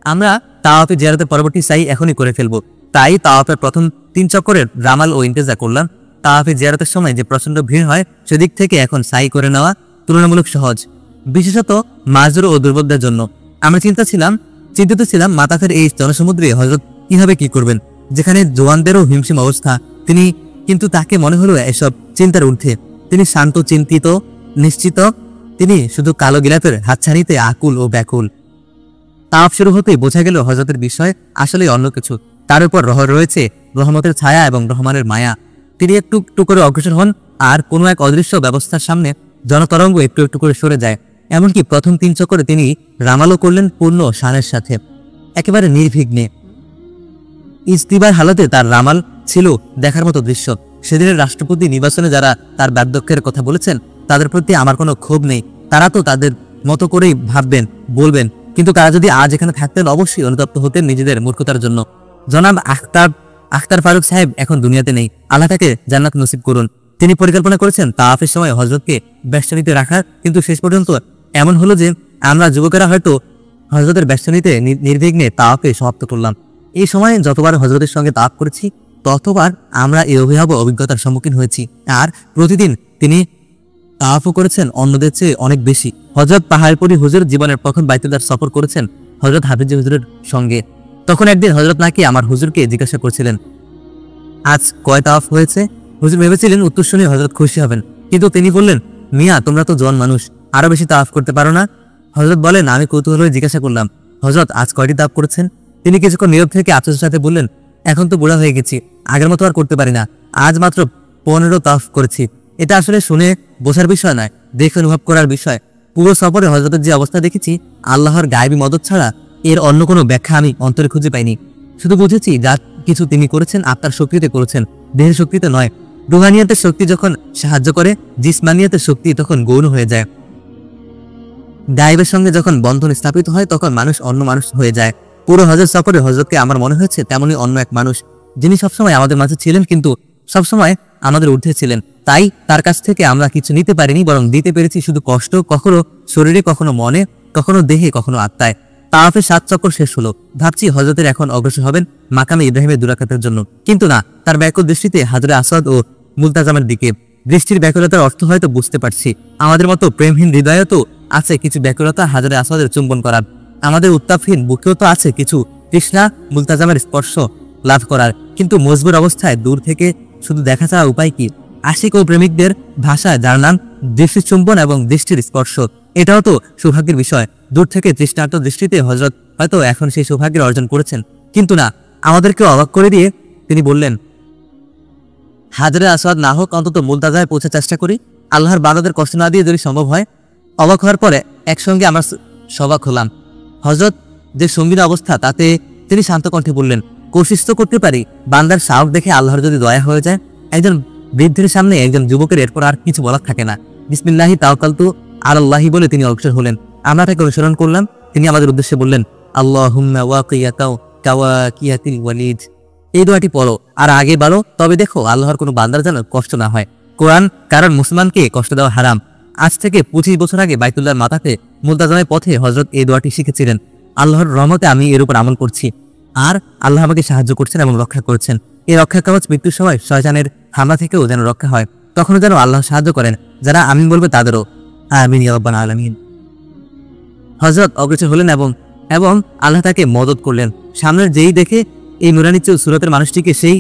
আমরা তাওয়াফে জিয়ারতের পরবর্তী সাই এখনই করে ফেলবো। তাই তাওয়াফের প্রথম 3 চক্করের রামাল ও ইন্তেজা করলাম। তাওয়াফে জিয়ারতের সময় যে প্রচন্ড ভিড় হয় সেদিক থেকে এখন সাই করে নেওয়া তুলনামূলক সহজ, বিশেষত মাজুর ও দুর্বলদের জন্য। আমরা চিন্তিত ছিলাম মাতাফের এই জনসমুদ্রে হযরত কিভাবে কি করবেন, যেখানে জওয়ানদেরও হিমশিম অবস্থা। কিন্তু তাকে মনে হলো এসব চিন্তার ঊর্ধ্বে। তিনি শান্ত, চিন্তিত, নিশ্চিত। তিনি শুধু কালো গিলাফের হাতছানিতে আকুল ও ব্যাকুল। তাওয়াফ শুরু হতেই বোঝা গেল হযরতের বিষয় আসলে অন্য কিছু। তার উপর রয়েছে রহমতের ছায়া এবং রহমানের মায়া। তিনি একটু একটু করে অগ্রসর হন, আর কোনো এক অদৃশ্য ব্যবস্থার সামনে জনতরঙ্গ একটু একটু করে সরে যায়। এমনকি প্রথম 3 চক্করে তিনি রামালও করলেন পূর্ণ শানের সাথে, একেবারে নির্বিঘ্নে। ইস্তিবার হালতে তার রামাল ছিল দেখার মতো দৃশ্য। সেদিনের রাষ্ট্রপতি নির্বাচনে যারা তার বার্ধক্যের কথা বলেছেন তাদের প্রতি আমার কোনো ক্ষোভ নেই। তারা তো তাদের মতো করেই ভাববেন, বলবেন, কিন্তু তারা যদি আজ এখানে থাকতেন অবশ্যই অনুতপ্ত হতেন নিজেদের মূর্খতার জন্য। জনাব আখতার ফারুক সাহেব এখন দুনিয়াতে নেই, আল্লাহ তাকে জান্নাত নসিব করুন। তিনি পরিকল্পনা করেছেন তাওয়াফের সময় হযরতকে বেষ্টনীতে রাখার, কিন্তু শেষ পর্যন্ত এমন হলো যে আমরা যুবকেরা হয়তো হযরতের বেষ্টনীতে নির্বিঘ্নে তাওয়াফে সমাপ্ত করলাম। এই সময় যতবার হযরতের সঙ্গে তাওয়াফ করেছি ততবার আমরা এই অভিনব অভিজ্ঞতার সম্মুখীন হয়েছি। আর প্রতিদিন তিনি তাওয়াফও করেছেন অন্যদের চেয়ে অনেক বেশি। হযরত পাহাড়পুরি হুজুর জীবনের প্রথম বাইতুল্লাহ সফর করেছেন হযরত হাফিজি হুজুরের সঙ্গে। তখন একদিন হযরত নাকি আমার হুজুরকে জিজ্ঞাসা করছিলেন, আজ কয় তাওয়াফ হয়েছে? হুজুর ভেবেছিলেন উত্তর শুনে হযরত খুশি হবেন, কিন্তু তিনি বললেন, মিয়া তোমরা তো জওয়ান মানুষ, আরো বেশি তাওয়াফ করতে পারো না? হযরত বলেন, আমি কৌতূহল হয়ে জিজ্ঞাসা করলাম, হযরত আজ কয়টি তাওয়াফ করেছেন? তিনি কিছুক্ষণ নীরব থেকে আফসোসের সাথে বললেন, এখন তো বুড়া হয়ে গেছি, আগের মতো আর করতে পারি না, আজ মাত্র 15 তাওয়াফ করেছি। এটা আসলে শুনে বোঝার বিষয় নয়, দেখে অনুভব করার বিষয়। পুরো সফরে হযরতের যে অবস্থা দেখেছি, আল্লাহর গায়েবী মদত ছাড়া এর অন্য কোনো ব্যাখ্যা আমি অন্তরে খুঁজে পাইনি। শুধু বুঝেছি যা কিছু তিনি করেছেন আত্মার শক্তিতে করেছেন, দেহের শক্তিতে নয়। রুহানিয়াতের শক্তি যখন সাহায্য করে, জিসমানিয়াতের শক্তি তখন গৌণ হয়ে যায়। গায়েবের সঙ্গে যখন বন্ধন স্থাপিত হয় তখন মানুষ অন্য মানুষ হয়ে যায়। পুরো হজের সফরে হযরতকে আমার মনে হয়েছে তেমনি অন্য এক মানুষ, যিনি সবসময় আমাদের মাঝে ছিলেন কিন্তু সবসময় আমাদের ঊর্ধ্বে ছিলেন। তাই তার কাছ থেকে আমরা কিছু নিতে পারিনি, বরং দিতে পেরেছি শুধু কষ্ট, কখনো শরীরে, কখনো মনে, কখনো দেহে, কখনো আত্মায়। তাওয়াফের 7 চক্কর শেষ হলো। ভাবছি হযরতের এখন অগ্রসর হবেন মাকামে ইব্রাহিমের দুরাকাতের জন্য, কিন্তু না, তার ব্যাকুল দৃষ্টিতে হাজরে আসওয়াদ ও মুলতাজামের দিকে। দৃষ্টির ব্যাকুলতার অর্থ হয়তো বুঝতে পারছি। আমাদের মতো প্রেমহীন হৃদয়ে তো আছে কিছু ব্যাকুলতা হাজরে আসওয়াদের চুম্বন করার, আমাদের উত্তাপহীন বুকেও তো আছে কিছু তৃষ্ণা মুলতাজামের স্পর্শ লাভ করার। কিন্তু মজবুর অবস্থায় দূর থেকে শুধু দেখা ছাড়া উপায় কি? আশিক ও প্রেমিকদের ভাষায় যার নাম দৃষ্টি চুম্বন এবং দৃষ্টির স্পর্শ, এটাও তো সৌভাগ্যের বিষয়। দূর থেকে তৃষ্ণার্ত দৃষ্টিতে হযরত হয়তো এখন সেই সৌভাগ্যের অর্জন করেছেন। কিন্তু না, আমাদেরকে অবাক করে দিয়ে তিনি বললেন, হাজরে আসওয়াদ না হোক অন্তত মুলতাজায় পৌঁছার চেষ্টা করি, আল্লাহর বান্দাদের কষ্ট না দিয়ে যদি সম্ভব হয়। অবাক হওয়ার পরে একসঙ্গে আমরা সবাক হলাম। হযরত যে সঙ্গীন অবস্থা তাতে তিনি শান্ত কণ্ঠে বললেন, কোশিশ তো করতে পারি, বান্দার সাহস দেখে আল্লাহর যদি দয়া হয়ে যায়। একজন বৃদ্ধের সামনে একজন যুবকের এরপর আর কিছু বলার থাকে না। বিসমিল্লাহি তাওয়াক্কালতু আলাল্লাহি বলে তিনি অগ্রসর হলেন। আমরা তাকে অনুসরণ করলাম। তিনি আমাদের উদ্দেশ্যে বললেন, আল্লাহুম্মা ওয়াকিয়াতাও কাওয়াকিয়াতিল ওয়ালিদ, এই দোয়াটি পড়ো আর আগে বাড়ো, তবে দেখো আল্লাহর কোনো বান্দার যেন কষ্ট না হয়। কোরআন কারণ মুসলমানকে কষ্ট দেওয়া হারাম। আজ থেকে 25 বছর আগে বাইতুল্লাহর মাথাতে মুলতাজামের পথে হযরত এই দোয়াটি শিখেছিলেন। আল্লাহর রহমতে আমি এর উপর আমল করছি, আর আল্লাহ আমাকে সাহায্য করছেন এবং রক্ষা করছেন। এই রক্ষা কবচ মৃত্যুর সময় শয়তানের হামলা থেকেও যেন রক্ষা হয়, তখনও যেন আল্লাহ সাহায্য করেন। যারা আমিন বলবে তাদেরও আমিন ইয়া রাব্বাল আলামিন। হযরত অগ্রসর হলেন এবং আল্লাহ তাকে মদত করলেন। সামনের যেই দেখে এই নুরানি সুরতের মানুষটিকে সেই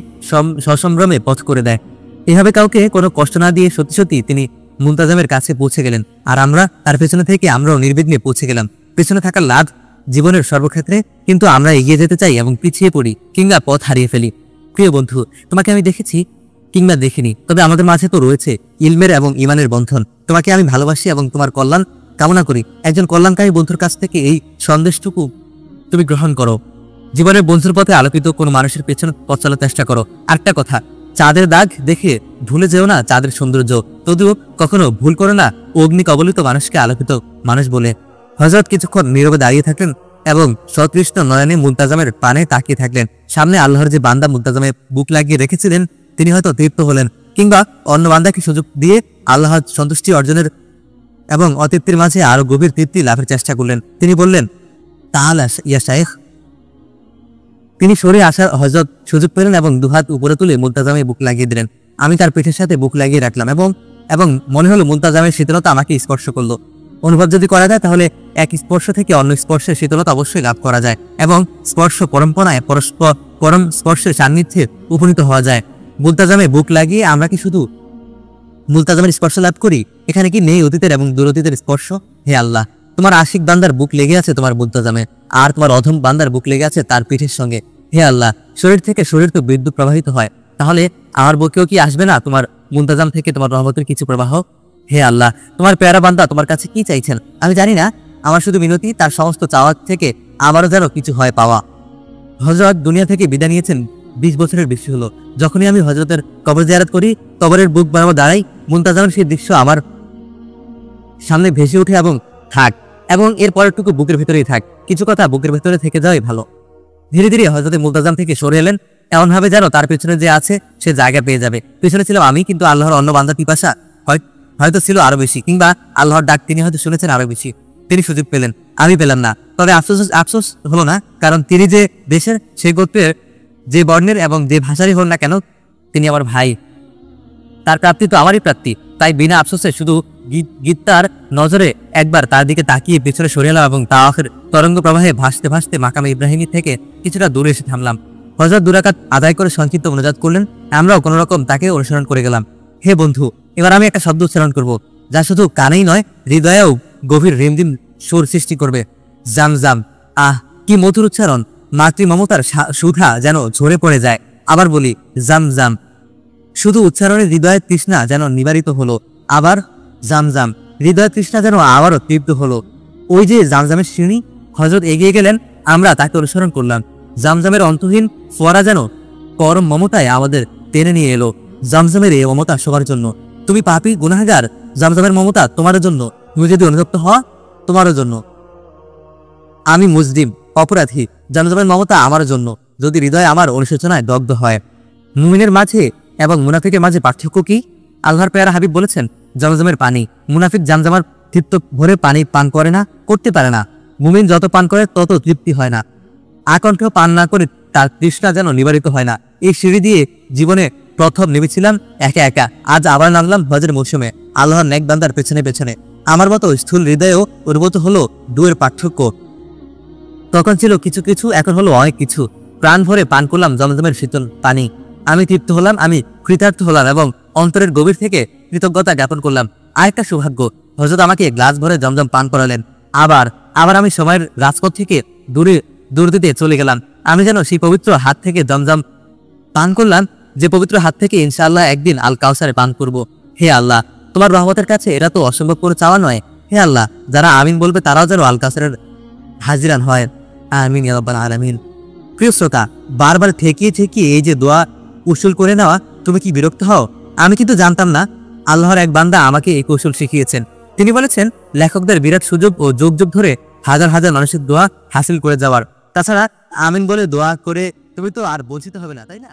সসম্ভ্রমে পথ করে দেয়। এভাবে কাউকে কোনো কষ্ট না দিয়ে সত্যি সত্যি তিনি মুলতাজামের কাছে পৌঁছে গেলেন, আর আমরা তার পেছনে থেকে আমরাও নির্বিঘ্নে পৌঁছে গেলাম। পেছনে থাকার লাভ জীবনের সর্বক্ষেত্রে, কিন্তু আমরা এগিয়ে যেতে চাই এবং পিছিয়ে পড়ি কিংবা পথ হারিয়ে ফেলি। প্রিয় বন্ধু, তোমাকে আমি দেখেছি কিংবা দেখিনি, তবে আমাদের মাঝে তো রয়েছে ইলমের এবং ইমানের বন্ধন। তোমাকে আমি ভালোবাসি এবং তোমার কল্যাণ কামনা করি। একজন কল্যাণকারী বন্ধুর কাছ থেকে এই সন্দেশটুকু তুমি গ্রহণ করো। জীবনের বন্ধুর পথে আলোকিত কোনো মানুষের পেছনে পথ চলার চেষ্টা করো। আরেকটা কথা, চাঁদের দাগ দেখে ভুলে যেও না চাঁদের সৌন্দর্য, তবুও কখনো ভুল করো না অগ্নি কবলিত মানুষকে আলোকিত মানুষ বলে। হযরত কিছুক্ষণ নীরবে দাঁড়িয়ে থাকলেন এবং সতৃষ্ণ নয়নে মুলতাজামের পানে তাকিয়ে থাকলেন। সামনে আল্লাহর যে বান্দা মুলতাজামে বুক লাগিয়ে রেখেছিলেন, তিনি হয়তো তৃপ্ত হলেন, কিংবা অন্য বান্দাকে সুযোগ দিয়ে আল্লাহর সন্তুষ্টি অর্জনের এবং অতৃপ্তির মাঝে আরো গভীর তৃপ্তি লাভের চেষ্টা করলেন। তিনি বললেন, তাআলা ইয়া শাইখ। তিনি সরে আসার হযরত সুযোগ পেলেন এবং দুহাত উপরে তুলে মুলতাজামে বুক লাগিয়ে দিলেন। আমি তার পেটের সাথে বুক লাগিয়ে রাখলাম এবং মনে হলো মুলতাজামের শীতলতা আমাকে স্পর্শ করলো। অনুভব যদি করা যায় তাহলে এক স্পর্শ থেকে অন্য স্পর্শের শীতলতা অবশ্যই লাভ করা যায় এবং স্পর্শ পরম্পরায় পরম স্পর্শের সান্নিধ্যে উপনীত হওয়া যায়। মুলতাজামে বুক লাগিয়ে আমরা কি শুধু মুলতাজামের স্পর্শ লাভ করি? এখানে কি নেই অতীতের এবং দূরতীতের স্পর্শ? হে আল্লাহ, তোমার আশিক বান্দার বুক লেগে আছে তোমার মুলতাজামে, আর তোমার অধম বান্দার বুক লেগে আছে তার পিঠের সঙ্গে। হে আল্লাহ, শরীর থেকে শরীর তো বিদ্যুৎ প্রবাহিত হয়, তাহলে আমার বুকেও কি আসবে না তোমার মুলতাজাম থেকে তোমার রহমতের কিছু প্রবাহ? হে আল্লাহ, তোমার প্যারা বান্দা তোমার কাছে কি চাইছেন আমি জানি না, আমার শুধু মিনতি তার সমস্ত চাওয়া থেকে আমারও যেন কিছু হয় পাওয়া। হযরত দুনিয়া থেকে বিদায় নিয়েছেন 20 বছরের বেশি হলো। যখনই আমি হযরতের কবর জিয়ারত করি, কবরের বুক বরাবর দাঁড়াই, মুলতাজামের সেই দৃশ্য আমার সামনে ভেসে ওঠে এবং এর পরেরটুকু বুকের ভেতরেই থাক। কিছু কথা বুকের ভেতরে থেকে যাওয়াই ভালো। ধীরে ধীরে হযরতে মুলতাজাম থেকে সরে এলেন, এমনভাবে যেন তার পেছনে যে আছে সে জায়গা পেয়ে যাবে। পেছনে ছিলাম আমি, কিন্তু আল্লাহর অন্য বান্দা পিপাসা হয়তো ছিল আরো বেশি, কিংবা আল্লাহর ডাক তিনি হয়তো শুনেছেন আরো বেশি। তিনি সুযোগ পেলেন, আমি পেলাম না। তবে আফসোস হলো না, কারণ তিনি যে দেশের, সেই গোত্রের, যে বর্ণের এবং যে ভাষারই হন না কেন, তিনি আমার ভাই। তার প্রাপ্তি তো আমারই প্রাপ্তি। তাই বিনা আফসোসে শুধু গীতার নজরে একবার তার দিকে তাকিয়ে পেছনে সরে এলাম এবং তাওয়াফের তরঙ্গ প্রবাহে ভাসতে ভাসতে মাকামে ইব্রাহিমী থেকে কিছুটা দূরে এসে থামলাম। হযরত দুরাকাত আদায় করে সংক্ষিপ্ত মোনাজাত করলেন। আমরাও কোনো রকম তাকে অনুসরণ করে গেলাম। হে বন্ধু, এবার আমি একটা শব্দ উচ্চারণ করব, যা শুধু কানেই নয় হৃদয়েও গভীর রিমঝিম সুর সৃষ্টি করবে। জামজাম। আহ, কি মধুর উচ্চারণ! মাতৃ মমতার সুধা যেন ঝরে পড়ে যায়। আবার বলি, জামজাম। শুধু উচ্চারণে হৃদয়ের তৃষ্ণা যেন নিবারিত হলো। আবার জামজাম। হৃদয়ের তৃষ্ণা যেন আবারও তৃপ্ত হলো। ওই যে জামজামের সিঁড়ি। হযরত এগিয়ে গেলেন, আমরা তাকে অনুসরণ করলাম। জামজামের অন্তহীন ফোয়ারা যেন পরম মমতায় আমাদের টেনে নিয়ে এলো। জামজামের এই মমতা সবার জন্য। তুমি পাপী গুনাহগার, জামজামের মমতা তোমার জন্য। তুমি যদি অনুতপ্ত হও, তোমারও জন্য। আমি মুসলিম, অপরাধী, জামজামের মমতা আমার জন্য। যদি হৃদয় আমার অনুশোচনায় দগ্ধ হয়। মুমিনের মাঝে এবং মুনাফিকের মাঝে পার্থক্য কি? আল্লাহর পেয়ারা হাবিব বলেছেন, জামজামের পানি। মুনাফিক জামজামার তৃপ্ত ভরে পানি পান করে না, করতে পারে না। মুমিন যত পান করে তত তৃপ্তি হয় না। আকণ্ঠ পান না করে তার তৃষ্ণা যেন নিবারিত হয় না। এই সিঁড়ি দিয়ে জীবনে প্রথম নেমেছিলাম একা একা, আজ আবার নামলাম হজের মৌসুমে আল্লাহর নেক বান্দার পেছনে পেছনে। আমার মতো স্থূল হৃদয়েও অনুভূত হলো দুয়ের পার্থক্য। তখন ছিল কিছু কিছু, এখন হলো অনেক কিছু। প্রাণ ভরে পান করলাম জমজমের শীতল পানি। আমি তৃপ্ত হলাম, আমি কৃতার্থ হলাম এবং অন্তরের গভীর থেকে কৃতজ্ঞতা জ্ঞাপন করলাম। আরেকটা সৌভাগ্য, হযরত আমাকে গ্লাস ভরে জমজম পান করালেন। আবার আবার আমি সময়ের রাজপথ থেকে দূর দিতে চলে গেলাম। আমি যেন সেই পবিত্র হাত থেকে জমজম পান করলাম, যে পবিত্র হাত থেকে ইনশাআল্লাহ একদিন আল কাউসারে পান করব। হে আল্লাহ, তোমার রহমতের কাছে এটা তো অসম্ভব করে চাওয়া নয়। হে আল্লাহ, যারা আমিন বলবে তারাও যেন আল কাউসারের হাজিরান হয়। আমিন ইয়া রাব্বাল আলামিন। প্রিয় শ্রোতা, বারবার ঠেকিয়ে ঠেকিয়ে এই যে দোয়া উসুল করে নেওয়া, তুমি কি বিরক্ত হও? আমি কিন্তু জানতাম না। আল্লাহর এক বান্দা আমাকে এই কৌশল শিখিয়েছেন। তিনি বলেছেন, লেখকদের বিরাট সুযোগ ও যুগ যুগ ধরে হাজার হাজার মানুষের দোয়া হাসিল করে যাওয়ার। তাছাড়া আমিন বলে দোয়া করে তুমি তো আর বঞ্চিত হবে না, তাই না?